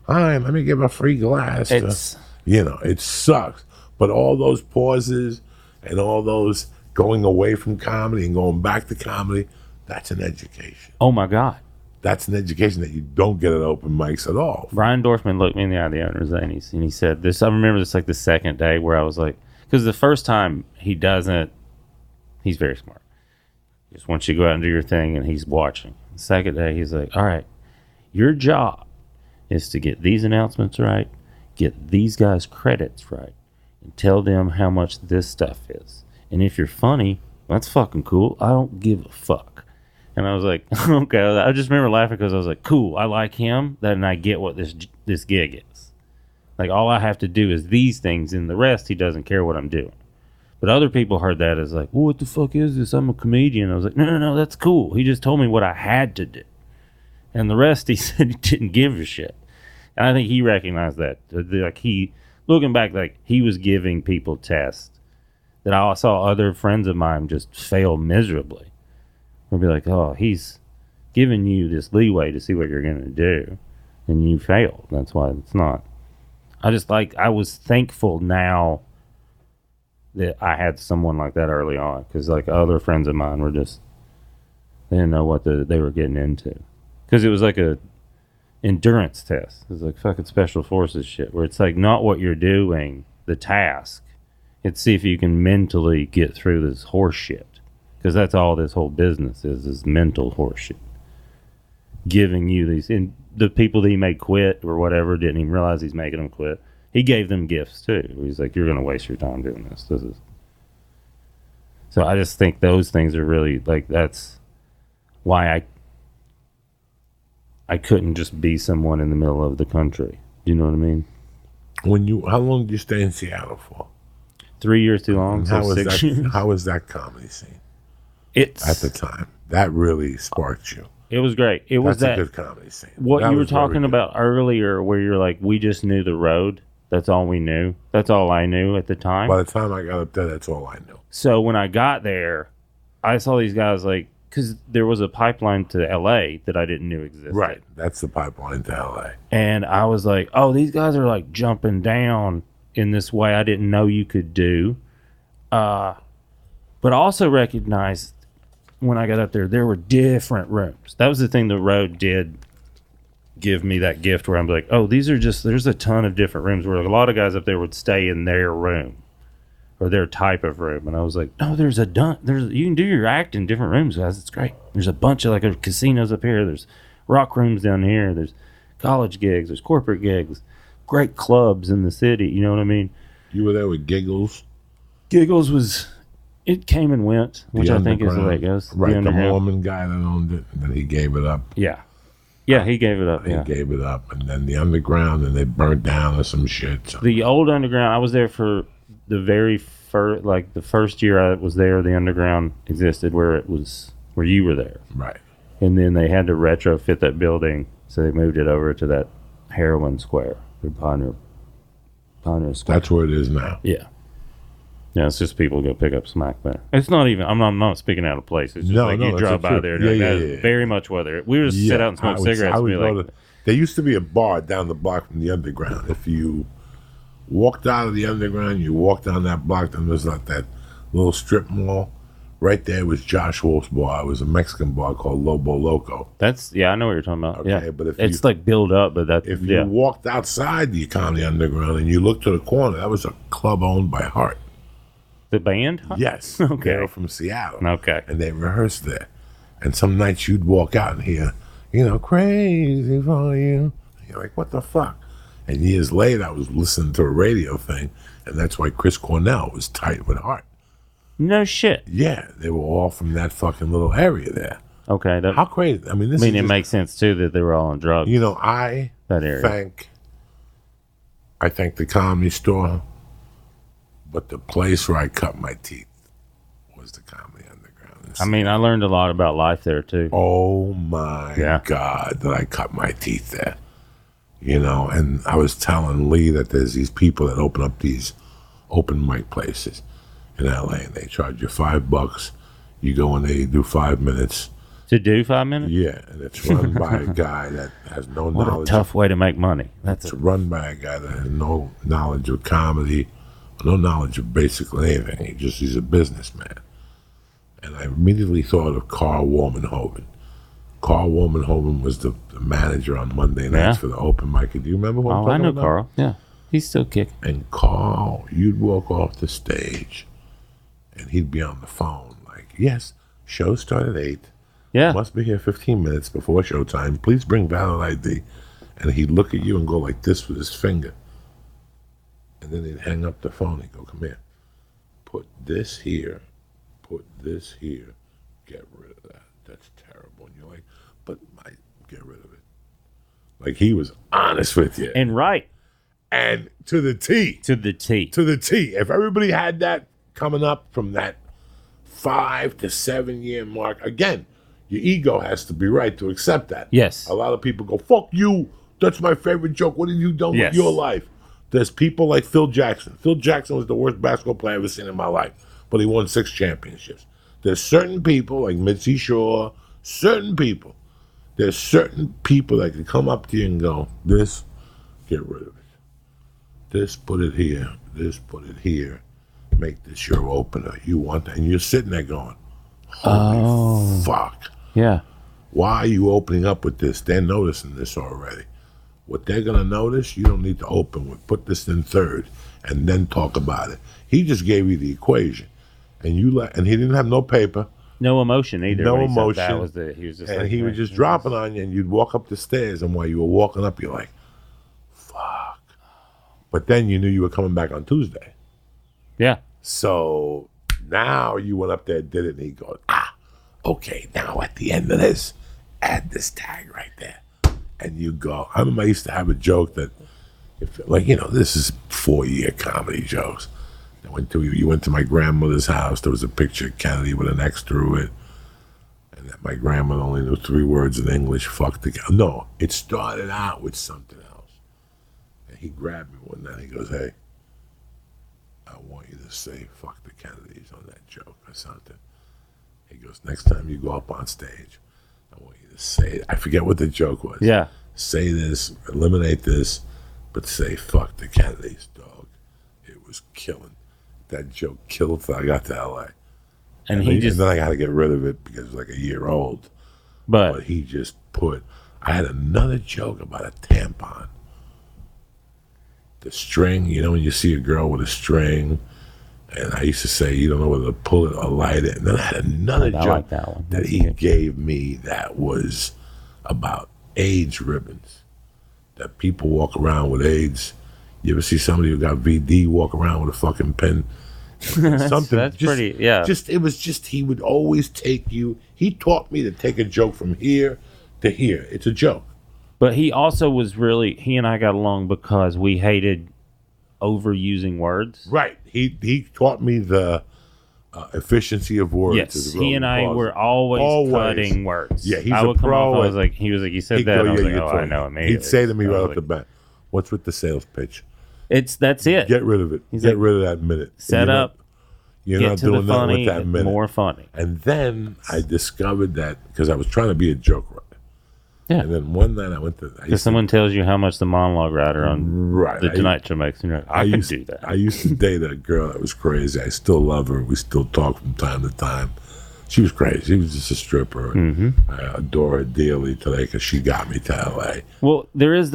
Hi, let me give a free glass. It sucks. But all those pauses and all those going away from comedy and going back to comedy, that's an education. Oh, my God. That's an education that you don't get at open mics at all. Brian Dorfman looked me in the eye the other day, and he said this. I remember this like the second day where I was like, because the first time he's very smart. He just wants you to go out and do your thing, and he's watching. The second day, he's like, all right, your job is to get these announcements right, get these guys' credits right, and tell them how much this stuff is. And if you're funny, that's fucking cool. I don't give a fuck. And I was like, okay. I just remember laughing because I was like, cool, I like him, then I get what this gig is. Like, all I have to do is these things, and the rest, he doesn't care what I'm doing. But other people heard that as like, well, what the fuck is this? I'm a comedian. I was like, no, that's cool. He just told me what I had to do. And the rest, he said he didn't give a shit. And I think he recognized that. Like, looking back, like, he was giving people tests that I saw other friends of mine just fail miserably. We'll be like, oh, he's giving you this leeway to see what you're going to do, and you failed. That's why it's not. I was thankful now that I had someone like that early on, because like other friends of mine were just, they didn't know what they were getting into, because it was like a endurance test. It was like fucking special forces shit, where it's like not what you're doing, the task. It's see if you can mentally get through this horse shit. Because that's all this whole business is mental horseshit. Giving you these, and the people that he made quit or whatever didn't even realize he's making them quit. He gave them gifts too. He's like, you're going to waste your time doing this. So I just think those things are really, like, that's why I couldn't just be someone in the middle of the country. Do you know what I mean? How long did you stay in Seattle for? 3 years too long. How was that comedy scene? At the time, that really sparked you. It was great. That's a good comedy scene. What you were talking about earlier, where you're like, we just knew the road. That's all we knew. That's all I knew at the time. By the time I got up there, that's all I knew. So when I got there, I saw these guys like, because there was a pipeline to L.A. that I didn't know existed. Right. That's the pipeline to L.A. And I was like, oh, these guys are like jumping down in this way I didn't know you could do. But I also recognized when I got up there were different rooms. That was the thing the road did give me, that gift where I'm like, oh, there's a ton of different rooms where a lot of guys up there would stay in their room or their type of room. And I was like, no, you can do your act in different rooms, guys. It's great. There's a bunch of like casinos up here. There's rock rooms down here. There's college gigs. There's corporate gigs. Great clubs in the city. You know what I mean? You were there with Giggles. It came and went, which I think is the way it goes. Right, the Mormon guy that owned it, and then he gave it up. Yeah, he gave it up. He gave it up, and then the underground, and they burnt down or some shit. So. The old underground, I was there for the very first, like the first year I was there, the underground existed where you were there. Right. And then they had to retrofit that building, so they moved it over to that Heroin Square, or Pioneer Square. That's where it is now. Yeah. Yeah, it's just people go pick up smack there. It's not even, I'm not speaking out of place. It's just you drive by there. And very much whether. We would just sit out and smoke cigarettes and be like. There used to be a bar down the block from the underground. If you walked out of the underground, you walked down that block, then there's like that little strip mall. Right there was Josh Wolf's bar. It was a Mexican bar called Lobo Loco. I know what you're talking about. Okay, yeah, but it's like built up, but if you walked outside the Comedy Underground and you looked to the corner, that was a club owned by Hart. The band? Yes. Okay. They were from Seattle. Okay. And they rehearsed there. And some nights you'd walk out and hear, crazy for you. And you're like, what the fuck? And years later, I was listening to a radio thing, and that's why Chris Cornell was tight with Hart. No shit. Yeah, they were all from that fucking little area there. Okay. How crazy! I mean, this. It makes sense too that they were all on drugs. You know, I that area. thank the Comedy Store, but the place where I cut my teeth was the Comedy Underground. I mean, I learned a lot about life there too. Oh my God, did I cut my teeth there? You know, and I was telling Lee that there's these people that open up these open mic places in LA, and they charge you $5. You go in there, you do 5 minutes. To do 5 minutes? Yeah, and it's run by a guy that has no knowledge. What a tough way to make money. It's run by a guy that has no knowledge of comedy, no knowledge of basically anything. He's a businessman. And I immediately thought of Carl Warmanhoven. Carl Warmanhoven was the manager on Monday nights for the open mic. Do you remember what I'm talking about? I know Carl. Yeah. He's still kicking. And Carl, you'd walk off the stage, and he'd be on the phone like, yes, show started at 8. Yeah. Must be here 15 minutes before showtime. Please bring valid ID. And he'd look at you and go like this with his finger. And then he'd hang up the phone. He'd go, come here. Put this here. Put this here. Get rid of that. That's terrible. And you're like, but get rid of it. Like, he was honest with you. And right. And to the T. To the T. To the T. If everybody had that coming up from that 5 to 7 year mark, again, your ego has to be right to accept that. Yes. A lot of people go, fuck you. That's my favorite joke. What have you done with your life? There's people like Phil Jackson. Phil Jackson was the worst basketball player I've ever seen in my life, but he won 6 championships. There's certain people like Mitzi Shore, there's certain people that can come up to you and go, this, get rid of it. This, put it here. This, put it here. Make this your opener. You want that. And you're sitting there going, holy fuck. Yeah. Why are you opening up with this? They're noticing this already. What they're going to notice, you don't need to open with. Put this in third and then talk about it. He just gave you the equation. And and he didn't have no paper. No emotion either. No emotion. That was he was just he was just dropping on you, and you'd walk up the stairs, and while you were walking up, you're like, fuck. But then you knew you were coming back on Tuesday. Yeah. So now you went up there, did it, and he goes, okay, now at the end of this, add this tag right there. And you go, I remember I used to have a joke that, this is 4-year comedy jokes. You went to my grandmother's house, there was a picture of Kennedy with an X through it. And that my grandmother only knew 3 words in English, fuck the guy. No, it started out with something else. And he grabbed me one night, he goes, hey, I want you to say fuck the Kennedys on that joke or something. He goes, next time you go up on stage, I want you to say it. I forget what the joke was. Yeah. Say this, eliminate this, but say fuck the Kennedys, dog. It was killing. That joke killed till I got to LA. And then I got to get rid of it because it was like a year old. But he just I had another joke about a tampon. The string, when you see a girl with a string, and I used to say, you don't know whether to pull it or light it. And then I had another joke that he gave me that was about AIDS ribbons. That people walk around with AIDS. You ever see somebody who got VD walk around with a fucking pen? Something. That's pretty, yeah. He would always take you. He taught me to take a joke from here to here. It's a joke. But he also was he and I got along because we hated overusing words. Right. He taught me the efficiency of words. Yes. He and I were always cutting words. Yeah, he's a pro. He was like, you said that. I was like, I know immediately. He'd say to me right off the bat, what's with the sales pitch? That's it. Get rid of it. Get rid of that minute. Set up. You're not doing nothing with that minute. More funny. And then I discovered that because I was trying to be a joke writer. Yeah. And then one night I went to. Because someone tells you how much the monologue writer on the Tonight Show makes, and I used to do that. I used to date a girl that was crazy. I still love her. We still talk from time to time. She was crazy. She was just a stripper. Mm-hmm. I adore her dearly today because she got me to LA. Well, there is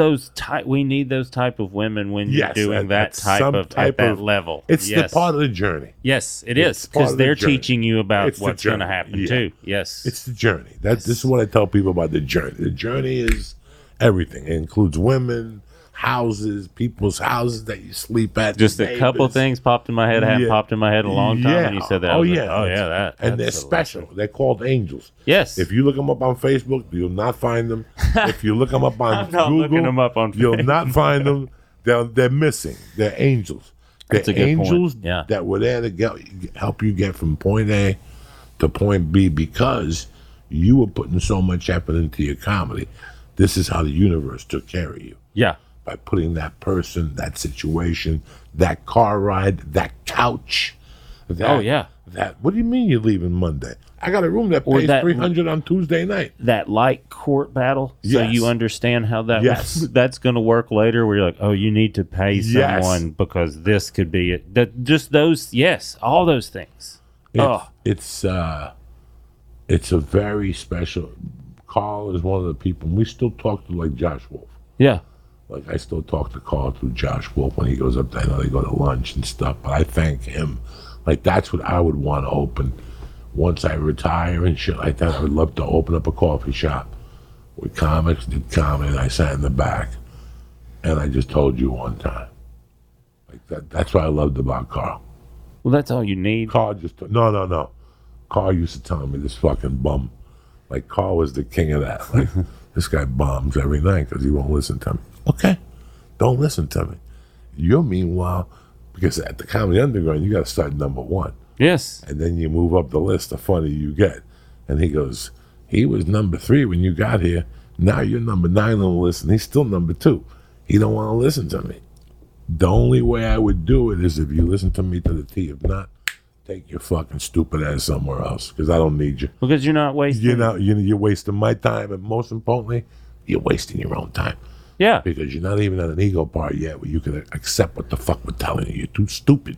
we need those type of women when you're doing that type at that level. It's the part of the journey. Yes, it is. Because they're teaching you about what's going to happen too. Yes. It's the journey. This is what I tell people about the journey. The journey is everything. It includes women. houses, people's houses that you sleep at. Just a couple things popped in my head. Hadn't popped in my head in a long time when you said that. Oh, That. And they're special. They're called angels. Yes. If you look them up on Facebook, you'll not find them. If you look them up on I'm not Google, looking them up on you'll not find them. They're missing. They're angels. That's a They're good angels point. Yeah. that were there to help you get from point A to point B because you were putting so much effort into your comedy. This is how the universe took care of you. Yeah. By putting that person, that situation, that car ride, that couch. That. What do you mean you're leaving Monday? I got a room that pays $300 on Tuesday night. That light court battle, so you understand how that that's going to work later. Where you're like, oh, you need to pay someone because this could be it. That just those, all those things. It's a very special. Carl is one of the people. We still talk to like Josh Wolf. Yeah. Like I still talk to Carl through Josh Wolf when he goes up there. I know they go to lunch and stuff, but I thank him. Like that's what I would want to open once I retire and shit like that. I would love to open up a coffee shop with comics, did comedy, and I sat in the back. And I just told you one time. Like that's what I loved about Carl. Well, that's all you need. Carl no. Carl used to tell me this fucking bum. Like Carl was the king of that. Like this guy bombs every night because he won't listen to me. Okay, don't listen to me. You're meanwhile, because at the Comedy Underground, you got to start number one. Yes. And then you move up the list, the funnier you get. And he goes, he was number 3 when you got here. Now you're number 9 on the list, and he's still number 2. He don't want to listen to me. The only way I would do it is if you listen to me to the T. If not, take your fucking stupid ass somewhere else, because I don't need you. Because you're not wasting. You're wasting my time, and most importantly, you're wasting your own time. Yeah. Because you're not even at an ego part yet where you can accept what the fuck we're telling you. You're too stupid.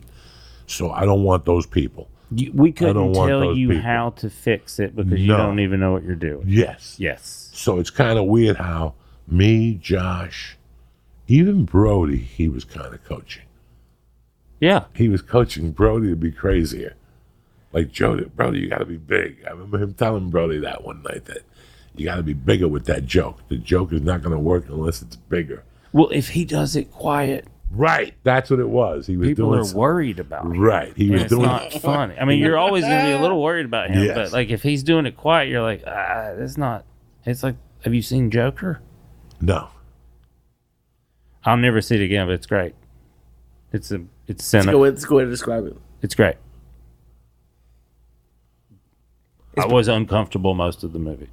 So I don't want those people. We couldn't tell you how to fix it because you don't even know what you're doing. Yes. So it's kind of weird how me, Josh, even Brody, he was kind of coaching. Yeah. He was coaching Brody to be crazier. Like, Brody, you got to be big. I remember him telling Brody that one night that you got to be bigger with that joke. The joke is not going to work unless it's bigger. Well, if he does it quiet. Right. That's what it was. He was people are worried about it. Right. He was doing it's not funny. I mean, you're always going to be a little worried about him. Yes. But, like, if he's doing it quiet, you're like, that's not. It's like, have you seen Joker? No. I'll never see it again, but it's great. It's a Let's go ahead to describe it. It's great. I was uncomfortable most of the movie,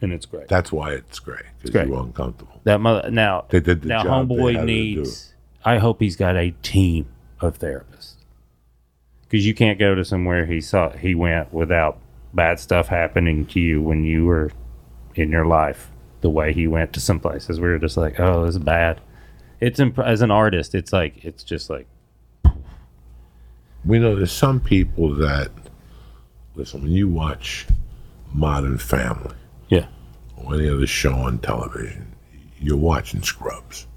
and it's great. That's why it's great, because you were uncomfortable. That mother now. They did the now job homeboy needs. I hope he's got a team of therapists, because you can't go to somewhere he went without bad stuff happening to you when you were in your life. The way he went to some places, we were just like, oh, this is bad. It's as an artist, it's just like. We know there's some people that listen when you watch Modern Family, or any other show on television, you're watching Scrubs.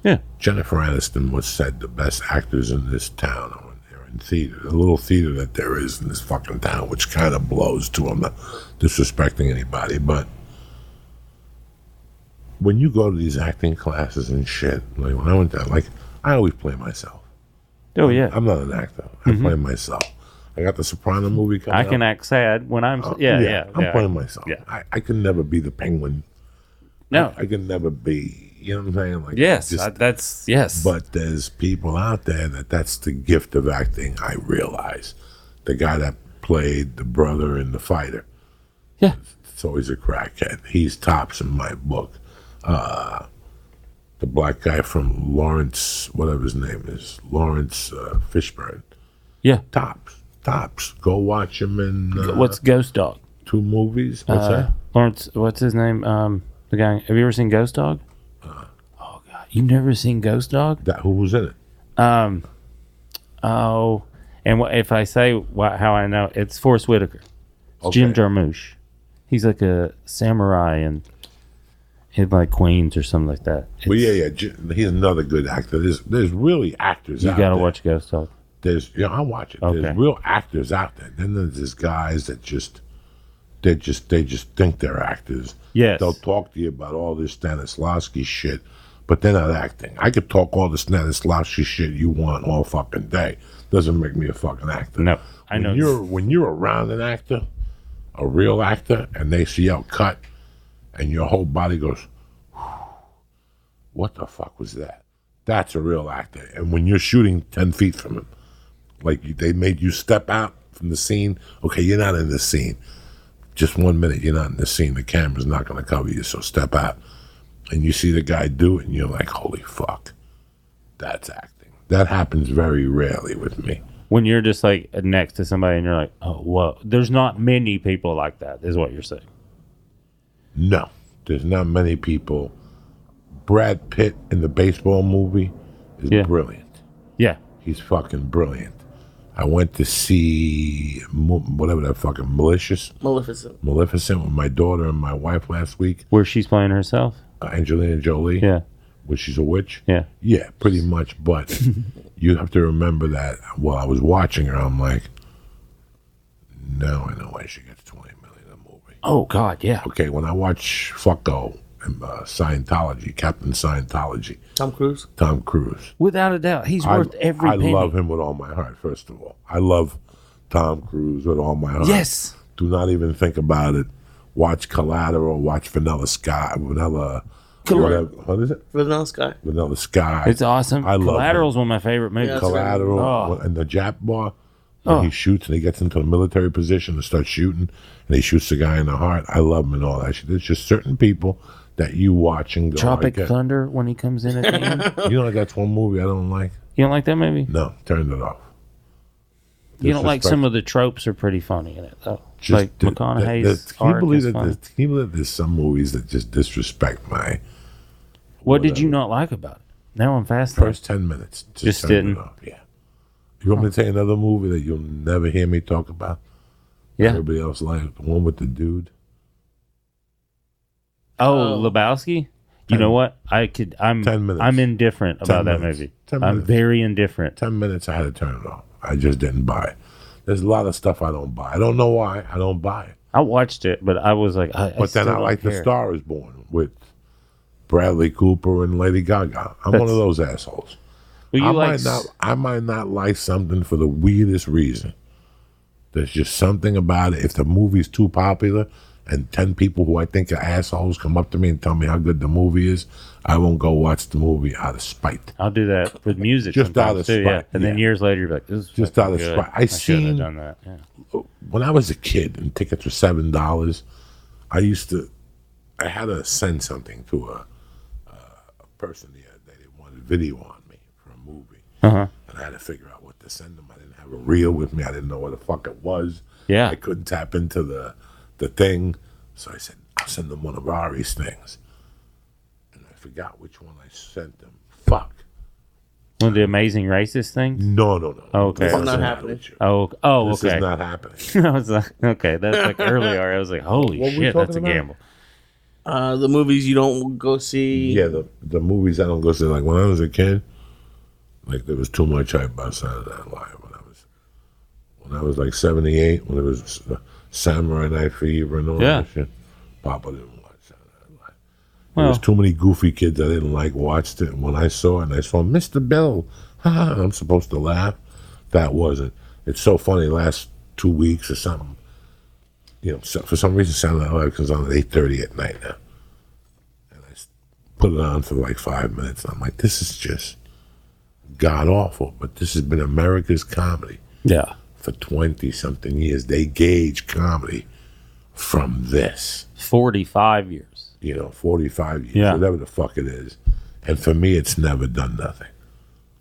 Yeah, Jennifer Aniston was said the best actors in this town are in theater, the little theater that there is in this fucking town, which kind of blows too. I'm not disrespecting anybody, but when you go to these acting classes and shit, like when I went there, like I always play myself. Oh yeah, I'm not an actor. I play myself. I got the Soprano movie coming out. I can act sad when I'm. I'm playing myself. Yeah. I can never be the Penguin. No, I can never be. You know what I'm saying? Like yes, that's yes. But there's people out there that's the gift of acting. I realize the guy that played the brother in The Fighter. Yeah, it's always a crackhead. He's tops in my book. The black guy from Lawrence, whatever his name is, Lawrence Fishburne. Yeah. Tops. Go watch him in... what's Ghost Dog? 2 movies. What's that? Lawrence, what's his name? The guy... Have you ever seen Ghost Dog? Oh, God. You've never seen Ghost Dog? Who was in it? And if I say how I know, it's Forrest Whitaker. It's Jim Jarmusch. He's like a samurai and... in like Queens or something like that. Well, he's another good actor. There's really actors out there. You gotta watch Ghost Dog. I'll watch it. Okay. There's real actors out there. Then there's these guys that they just think they're actors. Yes. They'll talk to you about all this Stanislavski shit, but they're not acting. I could talk all the slouchy shit you want all fucking day. Doesn't make me a fucking actor. No, I know. When you're around an actor, a real actor, and they see you cut, and your whole body goes, what the fuck was that? That's a real actor. And when you're shooting 10 feet from him, like they made you step out from the scene. Okay, you're not in the scene. Just 1 minute, you're not in the scene. The camera's not going to cover you, so step out. And you see the guy do it, and you're like, holy fuck, that's acting. That happens very rarely with me. When you're just like next to somebody and you're like, oh, whoa, there's not many people like that, is what you're saying. No, there's not many people. Brad Pitt in the baseball movie is brilliant. Yeah. He's fucking brilliant. I went to see whatever that fucking Maleficent with my daughter and my wife last week. Where she's playing herself? Angelina Jolie. Yeah. Where she's a witch. Yeah. Yeah, pretty much. But you have to remember that while I was watching her, I'm like, now I know why she gets $20 million a movie. Oh, God, yeah. Okay, when I watch Fucko and Scientology, Captain Scientology. Tom Cruise. Without a doubt. He's worth every penny. I love him with all my heart, first of all. I love Tom Cruise with all my heart. Yes. Do not even think about it. Watch Collateral, watch Vanilla Sky. Whatever, what is it? Vanilla Sky. Vanilla Sky. It's awesome. I love Collateral's one of my favorite movies. Yeah, Collateral and the Jap bar. When he shoots and he gets into a military position and starts shooting and he shoots the guy in the heart. I love him and all that shit. There's just certain people that you watch and go. Tropic Thunder when he comes in at the end. You know, that's one movie I don't like. You don't like that movie? No, turned it off. You don't like some of the tropes are pretty funny in it though. Just like McConaughey's can you arc believe is that funny. can you believe there's some movies that just disrespect my What did you not like about it? Now I'm fast. first 10 minutes? Just turned didn't. it off. Yeah. You want me to tell you another movie that you'll never hear me talk about? Yeah. Everybody else liked the one with the dude. Oh, Lebowski? You know what? I'm 10 minutes. I'm indifferent about that minutes. movie. 10 I'm minutes. very indifferent. 10 minutes, I had to turn it off. I just didn't buy it. There's a lot of stuff I don't buy. I don't know why. I don't buy it. I watched it, but I was like, But then I like The Star Is Born with Bradley Cooper and Lady Gaga. I'm one of those assholes. Well, I might not like something for the weirdest reason. There's just something about it. If the movie's too popular and 10 people who I think are assholes come up to me and tell me how good the movie is, I won't go watch the movie out of spite. I'll do that with music Just out of too, spite, yeah. And then years later, you're like, this is Just out of good. spite. I should have done that. Yeah. When I was a kid and tickets were $7, I had to send something to a person the other day. They wanted video on me for a movie. Uh-huh. And I had to figure out what to send them. I didn't have a reel with me. I didn't know what the fuck it was. Yeah. I couldn't tap into the thing. So I said, I'll send them one of Ari's things. And I forgot which one I sent them. Fuck. One of the Amazing Racist things? No. Oh, okay. This is not happening. Oh, This okay. is not happening. I was like, okay, that's like earlier. I was like, holy What were we shit, that's a talking gamble. The movies you don't go see. Yeah, the movies I don't go see. Like when I was a kid, like there was too much hype about Saturday Night Live. When I was like 78, when it was Samurai Night Fever and all that shit, Papa didn't watch Saturday Night Live. There was too many goofy kids I didn't like watched it. And when I saw it, and I saw Mr. Bill, I'm supposed to laugh. That wasn't. It's so funny. Last 2 weeks or something, you know, so for some reason Saturday Night Live comes on at 8:30 at night now, and I put it on for like 5 minutes. And I'm like, this is just god awful. But this has been America's comedy. Yeah. For 20-something years. They gauge comedy from this. 45 years. 45 years, Yeah. whatever the fuck it is. And for me, it's never done nothing.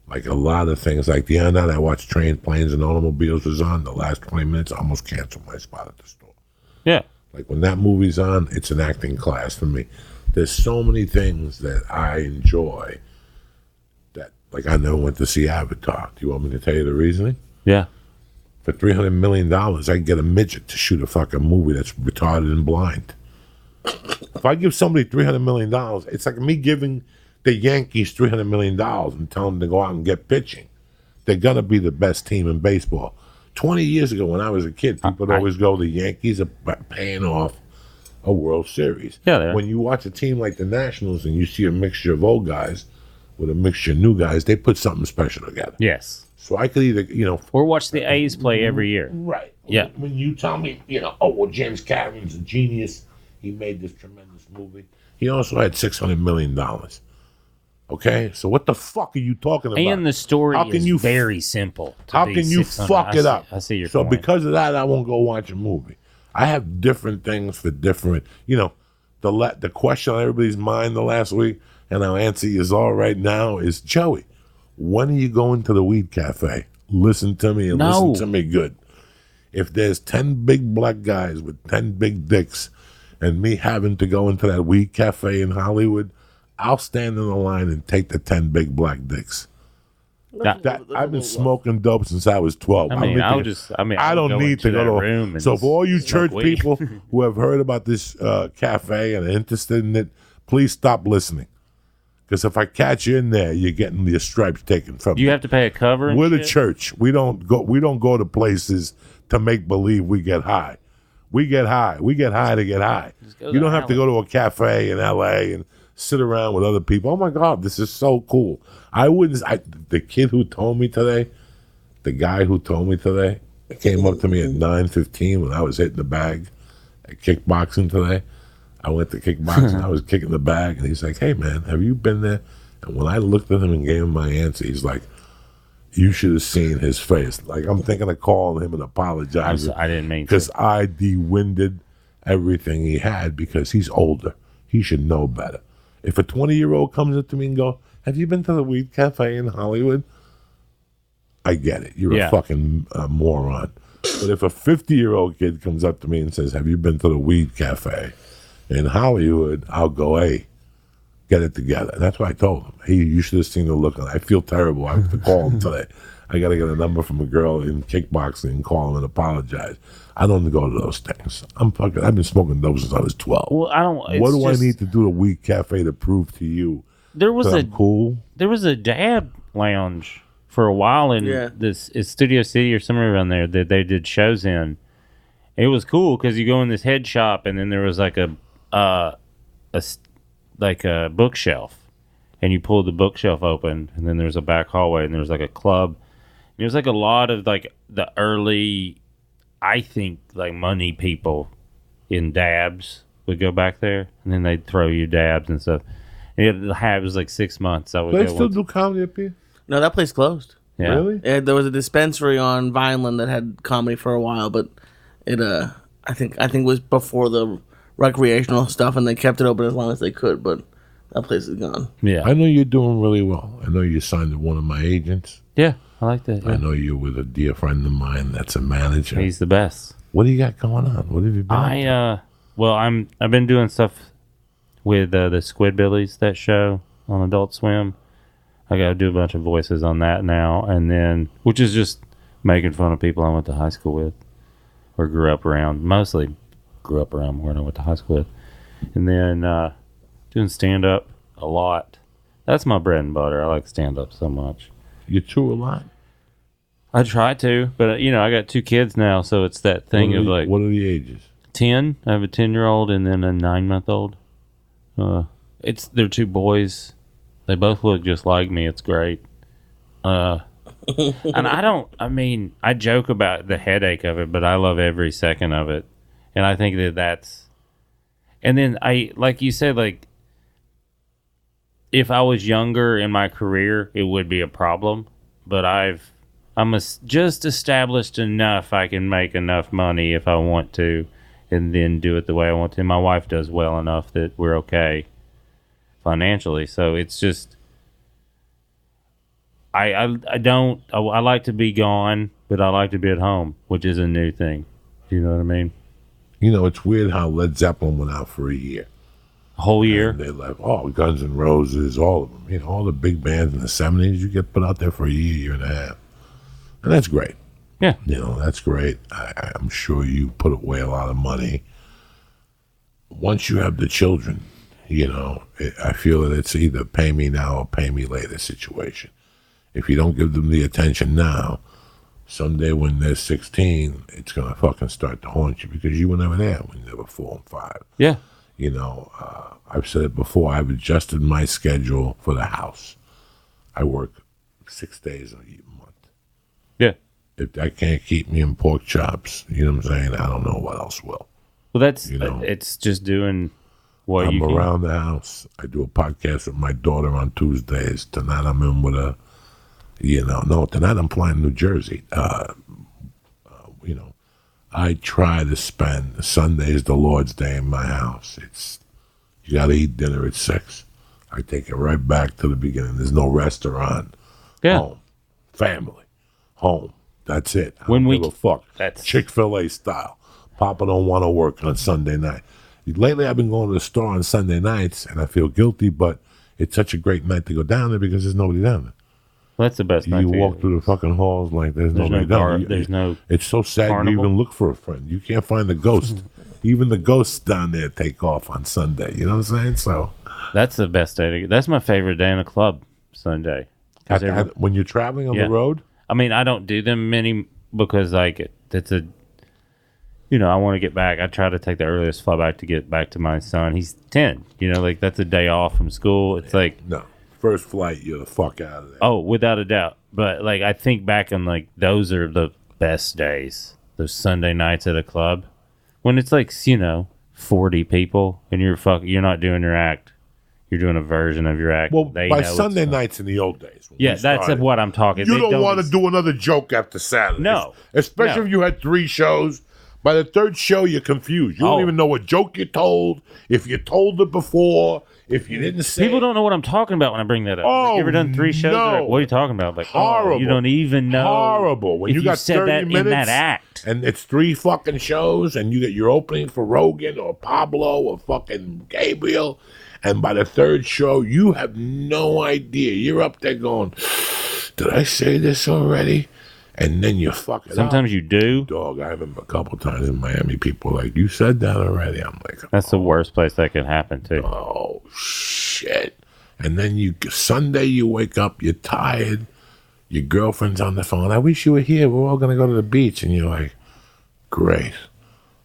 Like a lot of things, like the other night I watched Train, Planes, and Automobiles was on. The last 20 minutes, I almost canceled my spot at the store. Yeah. Like when that movie's on, it's an acting class for me. There's so many things that I enjoy that, like I never went to see Avatar. Do you want me to tell you the reasoning? Yeah. For $300 million, I can get a midget to shoot a fucking movie that's retarded and blind. If I give somebody $300 million, it's like me giving the Yankees $300 million and telling them to go out and get pitching. They're going to be the best team in baseball. 20 years ago when I was a kid, people would always go, the Yankees are paying off a World Series. Yeah, they are. When you watch a team like the Nationals and you see a mixture of old guys with a mixture of new guys, they put something special together. Yes. So I could either, Or watch the A's play every year. right. Yeah. When you tell me, oh, well, James Cameron's a genius. He made this tremendous movie. He also had $600 million. Okay? So what the fuck are you talking about? And the story How can is you very simple. How can you fuck it up? I see your So point. because of that, I won't go watch a movie. I have different things for different, the question on everybody's mind the last week, and I'll answer you is all right now, is Joey, when are you going to the Weed Cafe? Listen to me and listen to me good. If there's 10 big black guys with 10 big dicks and me having to go into that Weed Cafe in Hollywood, I'll stand in the line and take the 10 big black dicks. I've been smoking dope since I was 12. I don't need to go to a room. So for all you church weed. people who have heard about this cafe and are interested in it, please stop listening. Because if I catch you in there, you're getting your stripes taken from Do you have to pay a cover? And We're the shit? church. We don't go to places to make believe we get high. We get high. We get high to get high. You don't have to go to a cafe in LA and sit around with other people. Oh my God, this is so cool. The kid who told me today, the guy who told me today, came up to me at 9:15 when I was hitting the bag at kickboxing today. I went to kickboxing. I was kicking the bag, and he's like, "Hey man, have you been there?" And when I looked at him and gave him my answer, he's like, "You should have seen his face." Like I'm thinking of calling him and apologizing. I didn't mean to. Because I de-winded everything he had because he's older. He should know better. If a 20-year-old comes up to me and go, "Have you been to the Weed Cafe in Hollywood?" I get it. You're a fucking moron. But if a 50-year-old kid comes up to me and says, "Have you been to the Weed Cafe in Hollywood?" I'll go, "Hey, get it together." And that's what I told him. Hey, you should have seen the look on it. I feel terrible. I have to call him today. I got to get a number from a girl in kickboxing and call him and apologize. I don't go to those things. I've been smoking dope since I was 12. Well, I don't. What do I need to do to Weed Cafe to prove to you I'm cool? There was a dab lounge for a while in this Studio City or somewhere around there that they did shows in. It was cool because you go in this head shop and then there was like a bookshelf, and you pulled the bookshelf open, and then there's a back hallway, and there's like a club. It was like a lot of like the early, I think, like money people in dabs would go back there, and then they'd throw you dabs and stuff. And it was like 6 months. I would. They still do comedy up here? No, that place closed. Yeah. Really? There was a dispensary on Vineland that had comedy for a while, but it I think it was before the recreational stuff, and they kept it open as long as they could. But that place is gone. Yeah. I know you're doing really well. I know you signed to one of my agents. Yeah, I like that. Yeah. I know you're with a dear friend of mine that's a manager. He's the best. What do you got going on? What have you been up to? I've been doing stuff with the SquidBillies, that show on Adult Swim. I got to do a bunch of voices on that now, and then which is just making fun of people I went to high school with or grew up around. Mostly grew up around more than I went to high school with, and then doing stand up a lot. That's my bread and butter. I like stand up so much. You tour a lot? I try to, but I got 2 kids now, so it's that thing of like what are the ages? 10. I have a 10-year-old and then a 9-month-old. They're 2 boys. They both look just like me. It's great. And I joke about the headache of it, but I love every second of it. And I think that's, and then like you said, like, if I was younger in my career, it would be a problem, but I'm just established enough. I can make enough money if I want to, and then do it the way I want to. My wife does well enough that we're okay financially. So it's just, I like to be gone, but I like to be at home, which is a new thing. Do you know what I mean? It's weird how Led Zeppelin went out for a year. A whole year? And they left Guns N' Roses, all of them. All the big bands in the 70s, you get put out there for a year and a half. And that's great. Yeah. That's great. I'm sure you put away a lot of money. Once you have the children, I feel that it's either pay me now or pay me later situation. If you don't give them the attention now, Someday when they're 16, it's going to fucking start to haunt you because you were never there when you were 4 and 5. Yeah. You know, I've said it before. I've adjusted my schedule for the house. I work 6 days a month. Yeah. If I can't keep me in pork chops, you know what I'm saying? I don't know what else will. Well, that's, You know, it's just doing what I'm you can. around the house. I do a podcast with my daughter on Tuesdays. Tonight I'm in with a, no, tonight I'm flying to New Jersey. You know, I try to spend Sunday's the Lord's Day in my house. You got to eat dinner at 6. I take it right back to the beginning. There's no restaurant. Yeah. Home, family, home. That's it. I When don't we- give a fuck. that's- Chick-fil-A style. Papa don't want to work on Sunday night. Lately, I've been going to the store on Sunday nights, and I feel guilty, but it's such a great night to go down there because there's nobody down there. Well, that's the best night You to walk get. through the fucking halls like there's There's nobody no down car, there. there's no It's so sad carnival. you even look for a friend. You can't find the ghost. Even the ghosts down there take off on Sunday. You know what I'm saying? So That's the best day to get. That's my favorite day in the club, Sunday. 'Cause when you're traveling on Yeah. the road, I mean, I don't do them many because, like, it's a, I want to get back. I try to take the earliest flight back to get back to my son. He's 10. Like, that's a day off from school. It's like, no. First flight, you're the fuck out of there. oh, without a doubt. But, like, I think back on, like, those are the best days. Those Sunday nights at a club. When it's, like, 40 people and you're not doing your act. You're doing a version of your act. Well, They by know it's Sunday fun. nights in the old days. when Yeah, we that's started, what I'm talking. You They don't want to do another joke after Saturday. No. Especially No. if you had 3 shows. By the 3rd show, you're confused. You don't Oh. even know what joke you told, if you told it before, if you didn't say People it. don't know what I'm talking about when I bring that up. Oh, Like, you ever done 3 shows? no. They're like, what are you talking about? Like, Horrible. you don't even know. Horrible. When if you got said 30 that minutes in that act. and it's 3 fucking shows, and you get your opening for Rogan or Pablo or fucking Gabriel, and by the 3rd show, you have no idea. You're up there going, did I say this already? And then you fuck it Sometimes up. you do. Dog, I remember a couple times in Miami, people were like, you said that already? I'm like, That's the worst place that can happen to. oh, shit. And then Sunday, you wake up, you're tired, your girlfriend's on the phone. I wish you were here. We're all going to go to the beach. And you're like, great.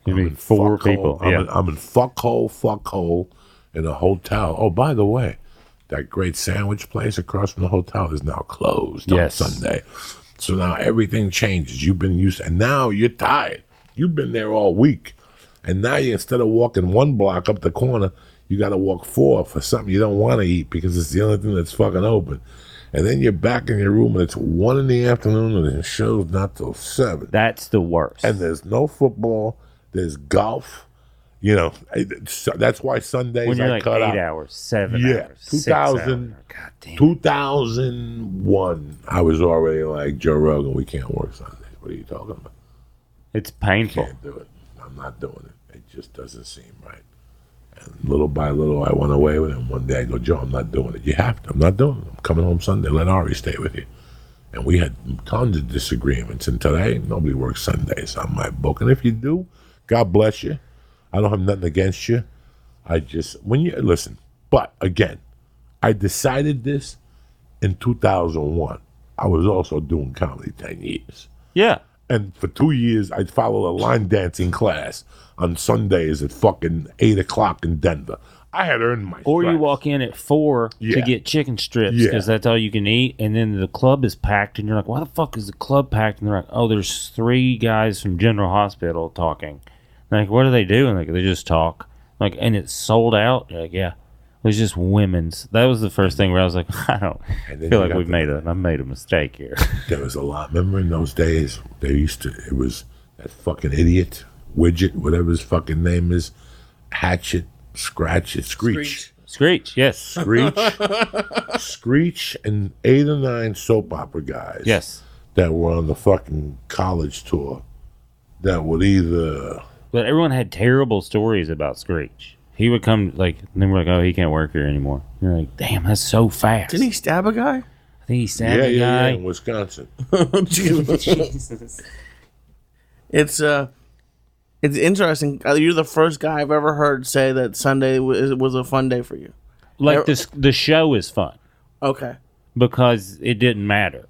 You I'm mean in 4 fuckhole. people? I'm, Yeah. I'm in fuckhole in a hotel. Oh, by the way, that great sandwich place across from the hotel is now closed Yes. on Sunday. So now everything changes. You've been used, and now you're tired. You've been there all week. And now instead of walking 1 block up the corner, you got to walk 4 for something you don't want to eat because it's the only thing that's fucking open. And then you're back in your room and it's 1 in the afternoon and the show's not till 7. That's the worst. And there's no football. There's golf. That's why Sundays when you're I like cut 8 out. hours, 7 Yeah, hours, 6 2000 hours. God damn. 2001, I was already like, Joe Rogan, we can't work Sundays. What are you talking about? It's painful. Can't do it. I'm not doing it. It just doesn't seem right. And little by little, I went away with it. And one day I go, Joe, I'm not doing it. You have to. I'm not doing it. I'm coming home Sunday. Let Ari stay with you. And we had tons of disagreements. And today, nobody works Sundays on my book. And if you do, God bless you. I don't have nothing against you. Listen, but again, I decided this in 2001. I was also doing comedy 10 years. Yeah. And for 2 years, I'd follow a line dancing class on Sundays at fucking 8 o'clock in Denver. I had earned my Or you stripes. walk in at 4 to Yeah. get chicken strips Yeah. because that's all you can eat, and then the club is packed, and you're like, "Why the fuck is the club packed?" And they're like, "Oh, there's 3 guys from General Hospital talking." And like, what are they doing? Like, they just talk. Like, and it's sold out. You're like, yeah, it was just women's. That was the first thing where I was like, I don't And then feel you like got I've made a mistake here. There was a lot. Remember in those days, it was that fucking idiot, Widget, whatever his fucking name is, Hatchet, Scratch it, Screech. Screech, yes, Screech, and 8 or 9 soap opera guys. yes. That were on the fucking college tour. That would either. But everyone had terrible stories about Screech. He would come and then we're like, "Oh, he can't work here anymore." You're like, "Damn, that's so fast." Didn't he stab a guy? I think he stabbed a Yeah, guy. in Wisconsin. Jesus. It's interesting. You're the first guy I've ever heard say that Sunday was a fun day for you. Like the show is fun Okay. because it didn't matter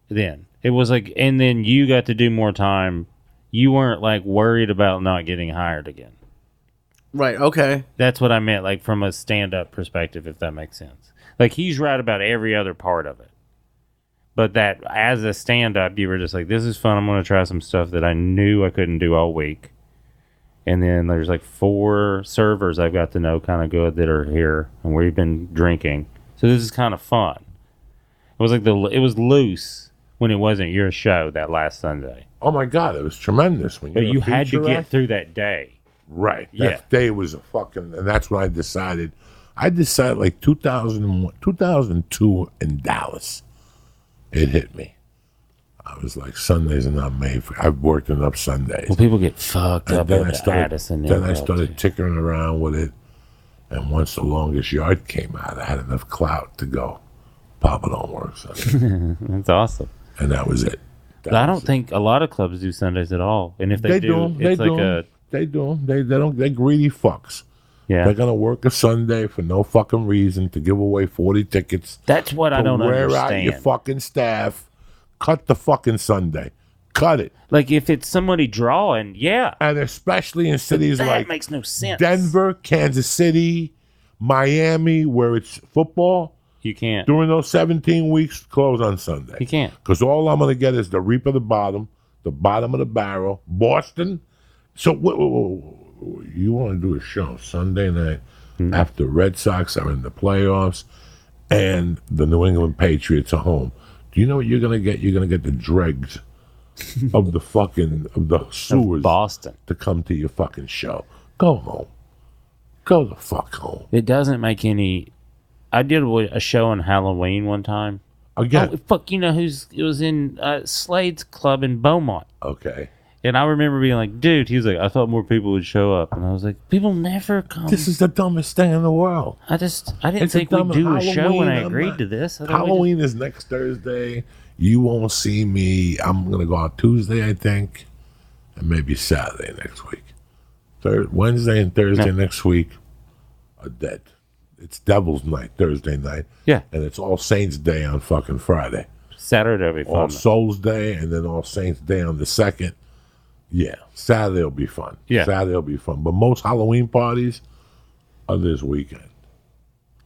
then. It was like, and then you got to do more time. You weren't like worried about not getting hired again. Right. Okay. That's what I meant, like from a stand-up perspective, if that makes sense. Like he's right about every other part of it. But that as a stand-up, you were just like, this is fun. I'm going to try some stuff that I knew I couldn't do all week. And then there's like 4 servers I've got to know kind of good that are here, and we've been drinking. So this is kind of fun. It was like it was loose when it wasn't your show that last Sunday. Oh my God, it was tremendous. When But you a had to feature get act. through that day. Right. Yeah. That day was a fucking, and that's when I decided like 2001, 2002 in Dallas. It hit me. I was like, Sundays are not made for, I've worked enough Sundays. Well, people get fucked And up then at I started, Addison. then I started tickering around with it. And once the longest yard came out, I had enough clout to go, Papa don't work Sunday. That's awesome. And that was it. But I don't think a lot of clubs do Sundays at all. And if they do, it's like a... They do. They don't. They're greedy fucks. Yeah. They're gonna work a Sunday for no fucking reason to give away 40 tickets. That's what I don't wear understand. out your fucking staff. Cut the fucking Sunday. Cut it. Like if it's somebody drawing, yeah. And especially in cities That like makes no sense. Denver, Kansas City, Miami, where it's football, You can't. during those 17 weeks, close on Sunday. You can't. Because all I'm going to get is the reap of the bottom of the barrel, Boston. So you want to do a show Sunday night after Red Sox are in the playoffs and the New England Patriots are home. Do you know what you're going to get? You're going to get the dregs of the sewers Boston. to come to your fucking show. Go home. Go the fuck home. It doesn't make any... I did a show on Halloween one time. Again. Oh, fuck, you know it was in Slade's club in Beaumont. Okay. And I remember being like, dude, he was like, I thought more people would show up. And I was like, people never come. This is the dumbest thing in the world. I didn't It's a think we'd dumb do a show when I Halloween, agreed to this. I thought we Halloween is next Thursday. You won't see me. I'm going to go out Tuesday, I think, and maybe Saturday next week. Wednesday and Thursday next week are dead. It's Devil's Night, Thursday night. Yeah. And it's All Saints Day on fucking Friday. Saturday will be fun. All Souls Day and then All Saints Day on the 2nd. Yeah. Saturday will be fun. Yeah. Saturday will be fun. But most Halloween parties are this weekend.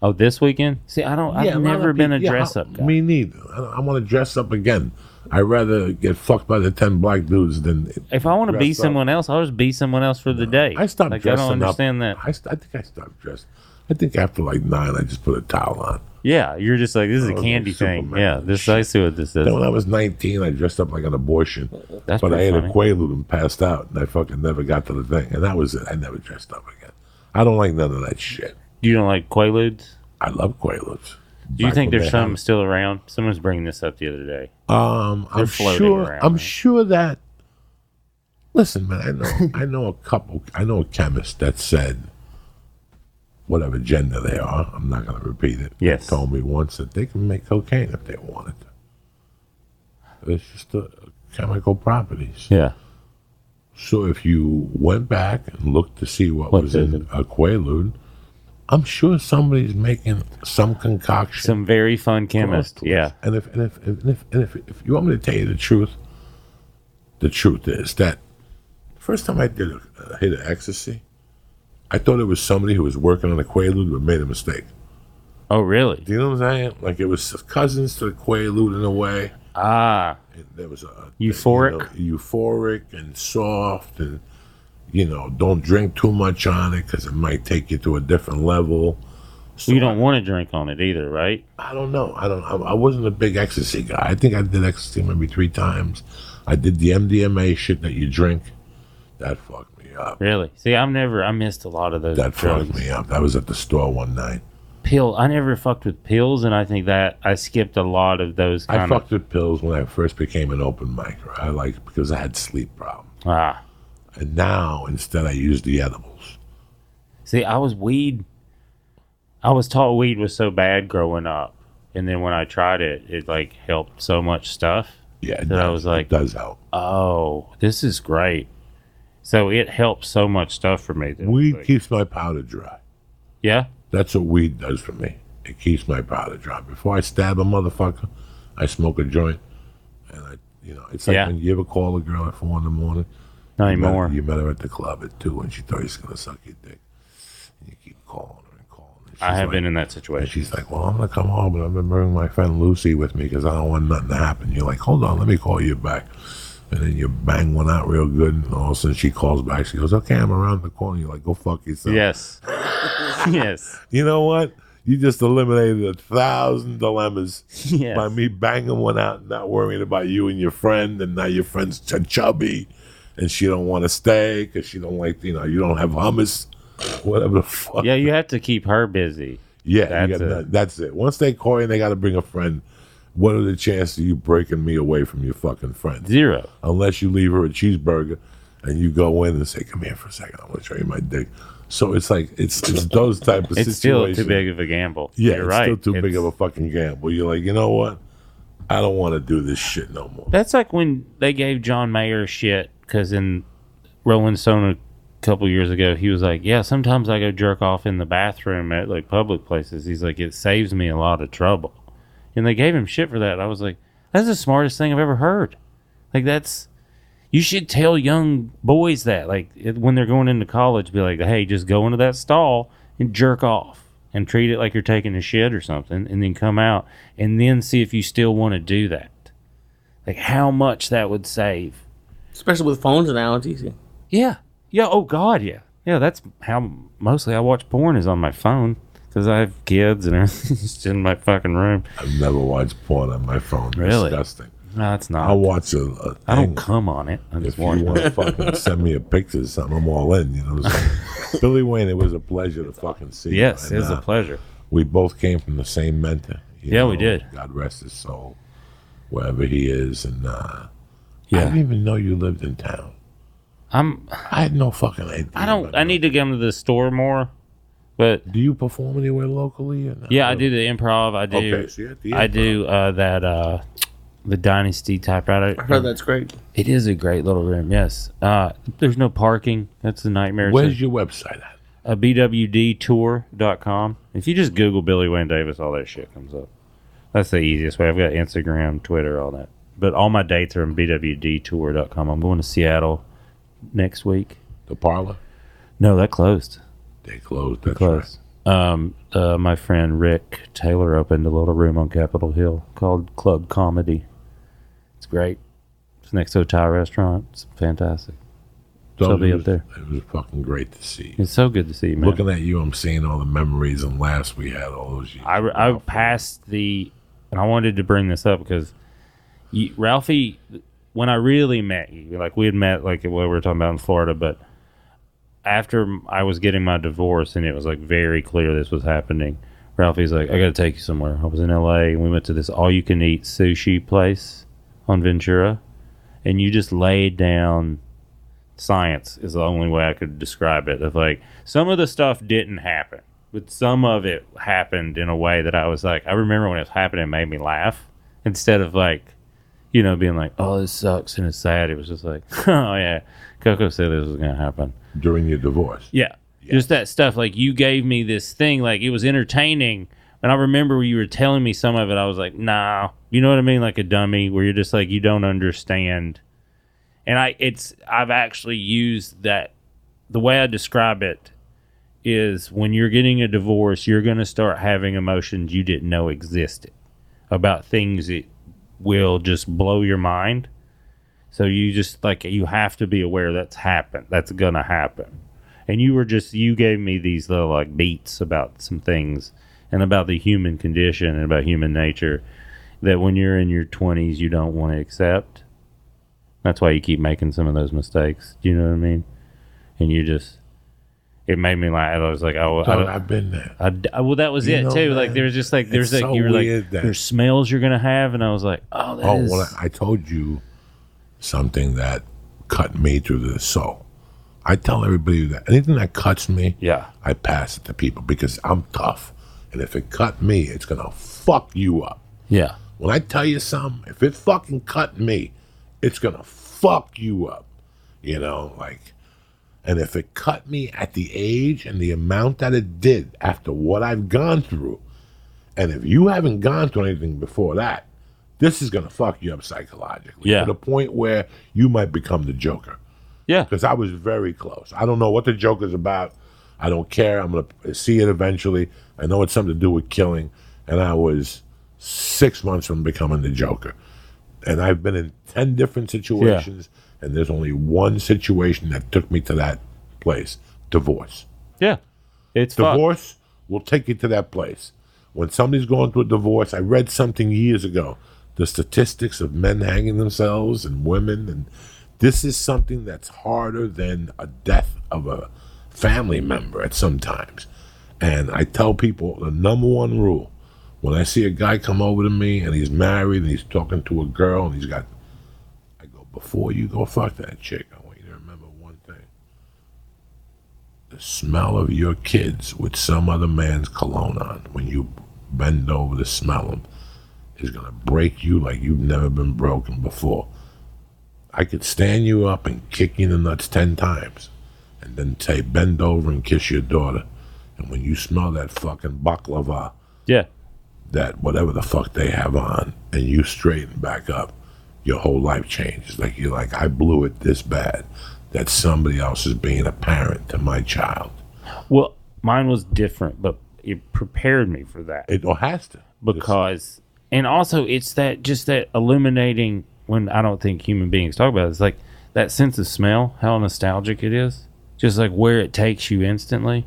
Oh, this weekend? See, I've never been a dress-up guy. Me neither. I want to dress up again. I'd rather get fucked by the 10 black dudes than... If I want to be dress up. someone else, I'll just be someone else for the day. I stopped like, dressing I don't understand up. that. I think I stopped dressing. I think after like 9, I just put a towel on. Yeah, you're just like, this is a was candy like thing. Superman. Yeah, this I see what this is. Then when I was 19, I dressed up like an abortion. That's but I pretty ate funny. a Quaalude and passed out, and I fucking never got to the thing. And that was it. I never dressed up again. I don't like none of that shit. You don't like Quaaludes? I love Quaaludes. Do you Back think when there's they some had- still around? Someone's bringing this up the other day. I'm floating sure. around, I'm right? sure that. Listen, man. I know a chemist that said, whatever gender they are, I'm not going to repeat it. Yes. Told me once that they can make cocaine if they wanted to. It's just the chemical properties. Yeah. So if you went back and looked to see what was in a Quaalude, I'm sure somebody's making some concoction. Some very fun chemist. close to Yeah. us. And if you want me to tell you the truth is that first time I did a hit of ecstasy, I thought it was somebody who was working on a Quaalude but made a mistake. Oh, really? Do you know what I'm saying? Like it was cousins to the Quaalude in a way. Ah. And there was a Euphoric? euphoric and soft, and don't drink too much on it because it might take you to a different level. So You don't want to drink on it either, right? I don't know. I wasn't a big ecstasy guy. I think I did ecstasy maybe 3 times. I did the MDMA shit that you drink. That fucked me up. Really? See, I missed a lot of those That drugs. fucked me up. That was at the store one night. I never fucked with pills, and I think that I skipped a lot of those I kind fucked with pills when I first became an open micer. Because I had sleep problems. Ah. And now, instead, I use the edibles. See, I was taught weed was so bad growing up. And then when I tried it, it like helped so much stuff. Yeah, That I was like, it does help. oh, this is great. So it helped so much stuff for me. Weed keeps my powder dry. Yeah? That's what weed does for me. It keeps my powder dry. Before I stab a motherfucker, I smoke a joint, And it's like when you ever call a girl at 4 in the morning. Not anymore. You met her at the club at 2 and she thought she's going to suck your dick. And you keep calling her and calling her. I have been in that And situation. she's like, well, I'm going to come home, but I'm going to bring my friend Lucy with me because I don't want nothing to happen. You're like, hold on, let me call you back. And then you bang one out real good, and all of a sudden she calls back. She goes, okay, I'm around the corner. You're like, go fuck yourself. Yes. Yes. You know what? You just eliminated 1,000 dilemmas Yes. by me banging one out and not worrying about you and your friend, and now your friend's chubby, and she don't want to stay because she don't like, you don't have hummus, whatever the fuck. Yeah, you have to keep her busy. Yeah, that's it. Once they call you and they got to bring a friend, what are the chances of you breaking me away from your fucking friend? 0. Unless you leave her a cheeseburger and you go in and say, come here for a second, I want to show you my dick. So it's like, it's those type of It's situations. still too big of a gamble. Yeah, You're it's right. still too big of a fucking gamble. You're like, you know what? I don't want to do this shit no more. That's like when they gave John Mayer shit because in Rolling Stone a couple years ago, he was like, yeah, sometimes I go jerk off in the bathroom at like public places. He's like, it saves me a lot of trouble. And they gave him shit for that. I was like, that's the smartest thing I've ever heard. Like, you should tell young boys that. Like, when they're going into college, be like, hey, just go into that stall and jerk off and treat it like you're taking a shit or something, and then come out and then see if you still want to do that. Like, how much that would save. Especially with phones now, it's easy. Yeah. Yeah, oh, God, yeah. Yeah, that's how mostly I watch porn is on my phone. Because I have kids and everything just in my fucking room. I've never watched porn on my phone. Really? Disgusting. No, it's not. I'll watch a thing. I don't come on it. I just If you watch want it. to fucking send me a picture of something, I'm all in. You know what I'm saying? Billy Wayne, it was a pleasure to fucking see Yes, you. it was a pleasure. We both came from the same mentor. Yeah, we did. God rest his soul, wherever he is. And I Yeah. didn't even know you lived in town. I had no fucking idea. I need to get to the store more. But Do you perform anywhere locally? Or not? yeah, I do the improv. I do. Okay, so you're at the I improv. do the Dynasty typewriter. I heard that's great. It is a great little room. Yes. There's no parking. That's the nightmare. Where's your website at? bwdtour.com. If you just Google Billy Wayne Davis, all that shit comes up. That's the easiest way. I've got Instagram, Twitter, all that. But all my dates are on bwdtour.com. I'm going to Seattle next week. The Parlor? No, that closed. They closed. That's Close. My friend Rick Taylor opened a little room on Capitol Hill called Club Comedy. It's great. It's next to a Thai restaurant. It's fantastic. right. So I'll be up there. It was fucking great to see you. It's so good to see you, man. Looking at you, I'm seeing all the memories and laughs we had all those years. I passed and I wanted to bring this up because Ralphie, when I really met you, like we had met like what we were talking about in Florida, but after I was getting my divorce and it was like very clear this was happening, Ralphie's like, I got to take you somewhere. I was in LA and we went to this all-you-can-eat sushi place on Ventura, and you just laid down science is the only way I could describe it. Of like, some of the stuff didn't happen, but some of it happened in a way that I was like, I remember when it was happening, it made me laugh instead of like, being like, oh, this sucks and it's sad. It was just like, oh yeah, Coco said this was going to happen. During your divorce. Yeah. Just that stuff. Like, you gave me this thing, like it was entertaining. And I remember when you were telling me some of it, I was like, nah, you know what I mean? Like a dummy where you're just like, you don't understand. And I've actually used that. The way I describe it is when you're getting a divorce, you're going to start having emotions you didn't know existed about things that will just blow your mind. So you just like, you have to be aware that's happened. That's going to happen. And you gave me these little like beats about some things and about the human condition and about human nature that when you're in your 20s, you don't want to accept. That's why you keep making some of those mistakes. Do you know what I mean? And it made me laugh. I was like, oh, I've been there. Well, that was it too. Man, Like, there's just like, there's like, so you were like, weird that- there's smells you're going to have. And I was like, oh, that is. Well, I told you something that cut me through the soul. I tell everybody that anything that cuts me, Yeah. I pass it to people because I'm tough. And if it cut me, it's going to fuck you up. Yeah. When I tell you something, if it fucking cut me, it's going to fuck you up. And if it cut me at the age and the amount that it did after what I've gone through, and if you haven't gone through anything before that, this is going to fuck you up psychologically. Yeah. To the point where you might become the Joker. Yeah. Because I was very close. I don't know what the Joker's about. I don't care. I'm going to see it eventually. I know it's something to do with killing. And I was 6 months from becoming the Joker. And I've been in 10 different situations, and there's only one situation that took me to that place. Divorce. Yeah. It's fucked. Divorce will take you to that place. When somebody's going through a divorce, I read something years ago, the statistics of men hanging themselves and women, and this is something that's harder than a death of a family member at some times. And I tell people the number one rule, when I see a guy come over to me and he's married and he's talking to a girl and I go, before you go fuck that chick, I want you to remember one thing. The smell of your kids with some other man's cologne on, when you bend over to smell them, is going to break you like you've never been broken before. I could stand you up and kick you in the nuts 10 times and then say, bend over and kiss your daughter. And when you smell that fucking baklava, Yeah. that whatever the fuck they have on, and you straighten back up, your whole life changes. Like, you're like, I blew it this bad that somebody else is being a parent to my child. Well, mine was different, but it prepared me for that. It has to. Because, and also it's that, just that illuminating, when I don't think human beings talk about it, it's like that sense of smell, how nostalgic it is, just like where it takes you instantly,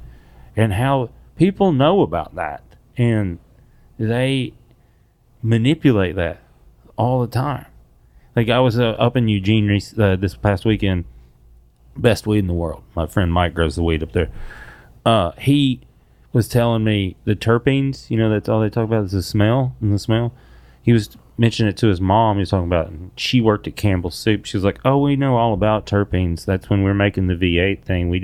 and how people know about that. And they manipulate that all the time. Like, I was up in Eugene this past weekend. Best weed in the world. My friend Mike grows the weed up there. He was telling me the terpenes, that's all they talk about is the smell and the smell. He was mentioning it to his mom. He was talking about, she worked at Campbell's Soup. She was like, oh, we know all about terpenes. That's when we're making the V8 thing. We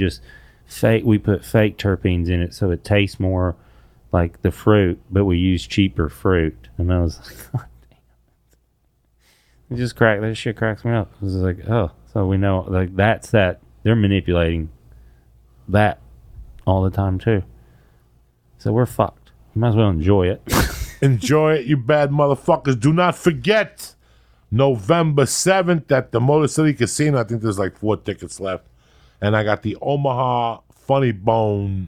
put fake terpenes in it so it tastes more like the fruit, but we use cheaper fruit. And I was like, God damn. That shit cracks me up. It was like, oh, so we know, like, that's that. They're manipulating that all the time, too. So we're fucked. You might as well enjoy it. Enjoy it, you bad motherfuckers. Do not forget, November 7th at the Motor City Casino. I think there's like 4 tickets left. And I got the Omaha Funny Bone.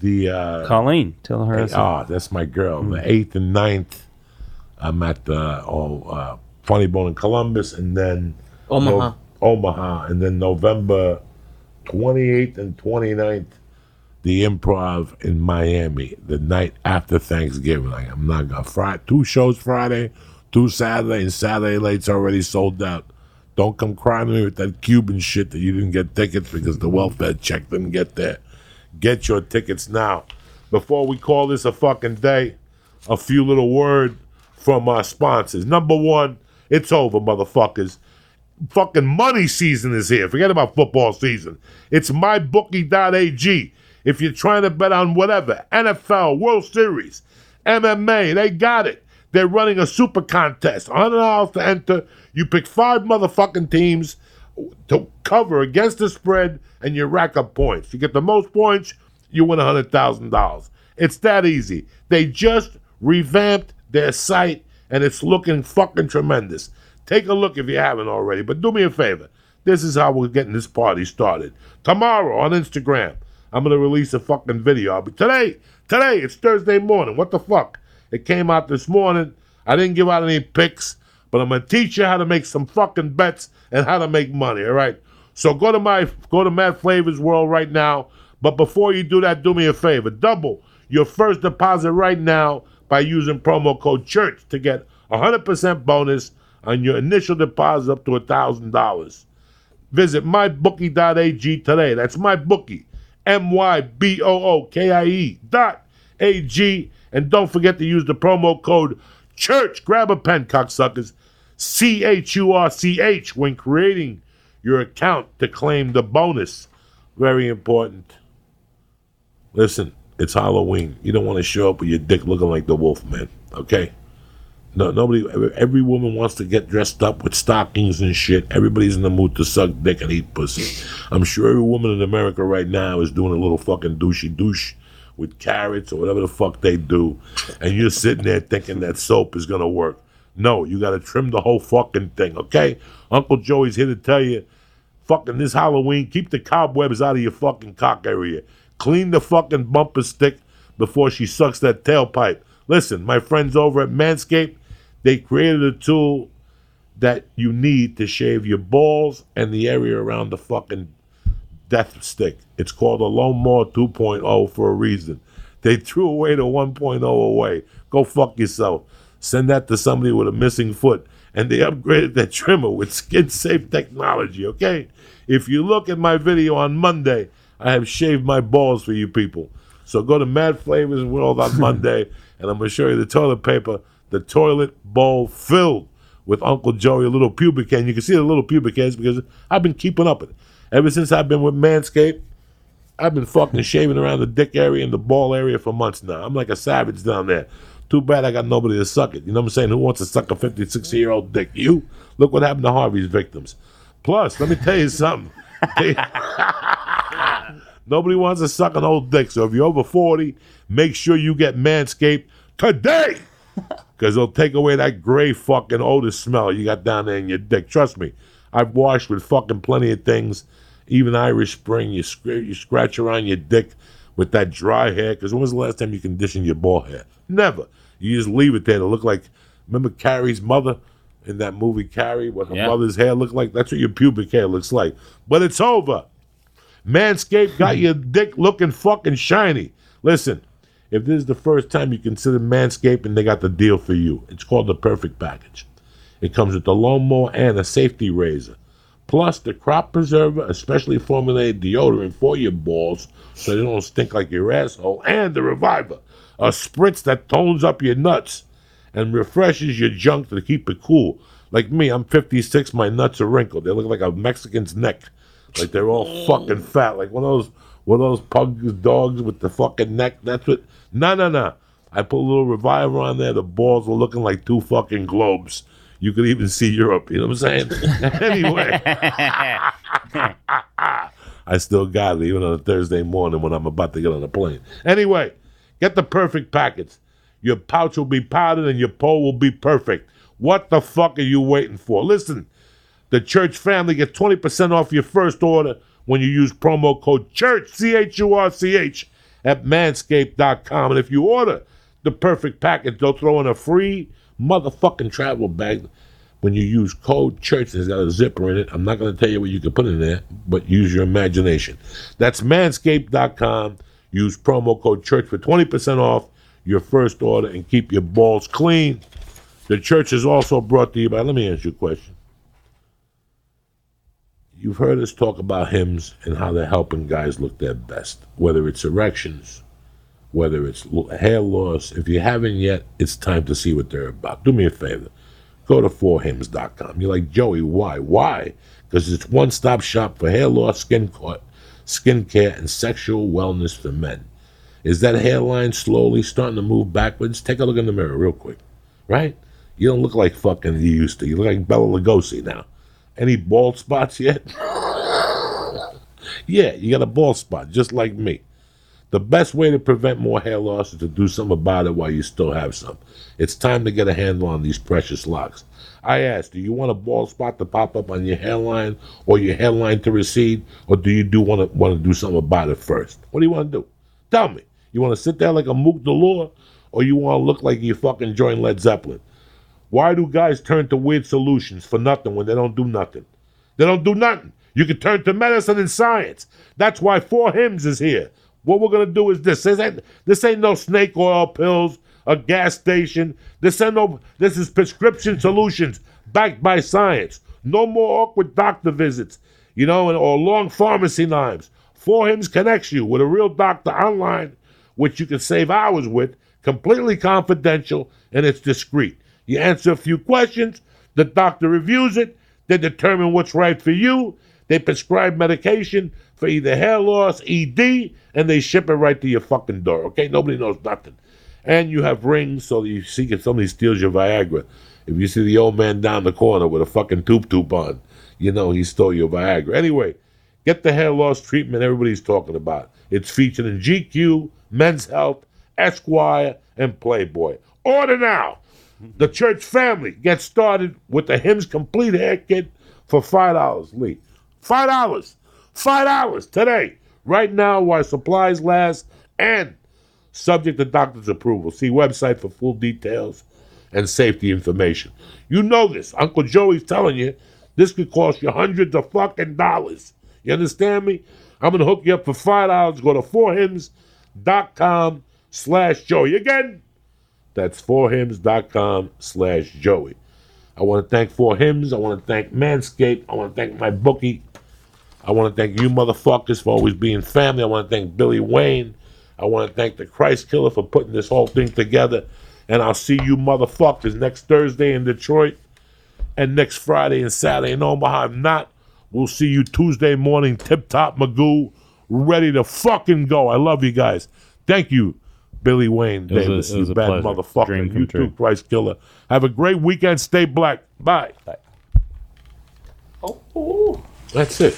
Colleen, tell her. That's my girl. The 8th and 9th, I'm at the Funny Bone in Columbus, and then Omaha, and then November 28th and 29th, the Improv in Miami, the night after Thanksgiving. Like, I'm not gonna 2 shows Friday, 2 Saturday, and Saturday late's already sold out. Don't come crying to me with that Cuban shit that you didn't get tickets because the welfare check didn't get there. Get your tickets now. Before we call this a fucking day, a few little word from our sponsors. Number one, it's over, motherfuckers. Fucking money season is here. Forget about football season. It's mybookie.ag. If you're trying to bet on whatever, NFL, World Series, MMA, they got it. They're running a super contest. $100 to enter. You pick 5 motherfucking teams to cover against the spread, and you rack up points. You get the most points, you win $100,000. It's that easy. They just revamped their site, and it's looking fucking tremendous. Take a look if you haven't already, but do me a favor. This is how we're getting this party started. Tomorrow on Instagram, I'm going to release a fucking video. Today, it's Thursday morning. What the fuck? It came out this morning. I didn't give out any picks, but I'm going to teach you how to make some fucking bets and how to make money, all right? So go to Matt Flavor's World right now. But before you do that, do me a favor. Double your first deposit right now by using promo code CHURCH to get 100% bonus on your initial deposit up to $1,000. Visit mybookie.ag today. That's mybookie, MYBOOKIE.AG. And don't forget to use the promo code CHURCH. Grab a pen, cocksuckers. CHURCH when creating your account to claim the bonus. Very important. Listen, it's Halloween. You don't want to show up with your dick looking like the Wolfman, okay? No, every woman wants to get dressed up with stockings and shit. Everybody's in the mood to suck dick and eat pussy. I'm sure every woman in America right now is doing a little fucking douche with carrots or whatever the fuck they do. And you're sitting there thinking that soap is going to work. No, you got to trim the whole fucking thing, okay? Uncle Joey's here to tell you, fucking this Halloween, keep the cobwebs out of your fucking cock area. Clean the fucking bumper stick before she sucks that tailpipe. Listen, my friends over at Manscaped, they created a tool that you need to shave your balls and the area around the fucking death stick. It's called a Lawnmower 2.0 for a reason. They threw away the 1.0 away. Go fuck yourself. Send that to somebody with a missing foot. And they upgraded their trimmer with skin-safe technology, okay? If you look at my video on Monday, I have shaved my balls for you people. So go to Mad Flavors World on Monday, and I'm going to show you the toilet paper, the toilet bowl filled with Uncle Joey, a little pubic hair. And you can see the little pubic hairs because I've been keeping up with it. Ever since I've been with Manscaped, I've been fucking shaving around the dick area and the ball area for months now. I'm like a savage down there. Too bad I got nobody to suck it. You know what I'm saying? Who wants to suck a 56-year-old dick? You? Look what happened to Harvey's victims. Plus, let me tell you something. Nobody wants to suck an old dick. So if you're over 40, make sure you get Manscaped today. Because they'll take away that gray fucking odor smell you got down there in your dick. Trust me. I've washed with fucking plenty of things. Even Irish Spring, you scratch around your dick with that dry hair. Because when was the last time you conditioned your ball hair? Never. You just leave it there to look like, remember Carrie's mother in that movie Carrie, what her mother's hair looked like? That's what your pubic hair looks like. But it's over. Manscaped got your dick looking fucking shiny. Listen, if this is the first time you consider Manscaped, and they got the deal for you. It's called the Perfect Package. It comes with the lawnmower and a safety razor. Plus the crop preserver, a specially formulated deodorant for your balls so they don't stink like your asshole, and the reviver, a spritz that tones up your nuts and refreshes your junk to keep it cool. Like me, I'm 56, my nuts are wrinkled. They look like a Mexican's neck. Like they're all fucking fat. Like one of those pugs, dogs with the fucking neck. That's what, no. I put a little reviver on there. The balls were looking like two fucking globes. You could even see Europe, you know what I'm saying? Anyway, I still got it, even on a Thursday morning when I'm about to get on a plane. Anyway, get the Perfect Package. Your pouch will be powdered and your pole will be perfect. What the fuck are you waiting for? Listen, the church family gets 20% off your first order when you use promo code CHURCH, CHURCH, at manscaped.com. And if you order the Perfect Package, they'll throw in a free motherfucking travel bag when you use code CHURCH. It's got a zipper in it. I'm not going to tell you what you can put in there, but use your imagination. That's manscaped.com. Use promo code CHURCH for 20% off your first order and keep your balls clean. The church is also brought to you by, let me ask you a question. You've heard us talk about hymns and how they're helping guys look their best, whether it's erections, whether it's hair loss. If you haven't yet, it's time to see what they're about. Do me a favor. Go to ForHims.com. You're like, Joey, why? Why? Because it's one-stop shop for hair loss, skincare, and sexual wellness for men. Is that hairline slowly starting to move backwards? Take a look in the mirror real quick, right? You don't look like fucking you used to. You look like Bela Lugosi now. Any bald spots yet? Yeah, you got a bald spot, just like me. The best way to prevent more hair loss is to do something about it while you still have some. It's time to get a handle on these precious locks. I ask, do you want a bald spot to pop up on your hairline or your hairline to recede, or do you want to do something about it first? What do you want to do? Tell me. You want to sit there like a Mook Delore, or you want to look like you fucking joined Led Zeppelin? Why do guys turn to weird solutions for nothing when they don't do nothing? They don't do nothing. You can turn to medicine and science. That's why ForHims is here. What we're going to do is this. This ain't no snake oil pills, a gas station. This is prescription solutions backed by science. No more awkward doctor visits, or long pharmacy lines. ForHims connects you with a real doctor online, which you can save hours with, completely confidential, and it's discreet. You answer a few questions, the doctor reviews it, they determine what's right for you, they prescribe medication for either hair loss, ED, and they ship it right to your fucking door, okay? Nobody knows nothing. And you have rings, so you see if somebody steals your Viagra. If you see the old man down the corner with a fucking tube on, he stole your Viagra. Anyway, get the hair loss treatment everybody's talking about. It's featured in GQ, Men's Health, Esquire, and Playboy. Order now. The church family gets started with the Hims Complete Hair Kit for $5, Lee. $5. $5 today. Right now while supplies last and subject to doctor's approval. See website for full details and safety information. You know this. Uncle Joey's telling you this could cost you hundreds of fucking dollars. You understand me? I'm going to hook you up for $5. Go to forhims.com/Joey. Again, that's forhims.com/Joey. I want to thank ForHims. I want to thank Manscaped. I want to thank my bookie. I want to thank you motherfuckers for always being family. I want to thank Billy Wayne. I want to thank the Christ Killer for putting this whole thing together. And I'll see you motherfuckers next Thursday in Detroit and next Friday and Saturday in Omaha. If not, we'll see you Tuesday morning, Tip Top Magoo, ready to fucking go. I love you guys. Thank you, Billy Wayne Davis, it was you a bad pleasure. motherfucker. Dream come You true. too, Christ Killer. Have a great weekend. Stay black. Bye. Bye. Oh, that's it.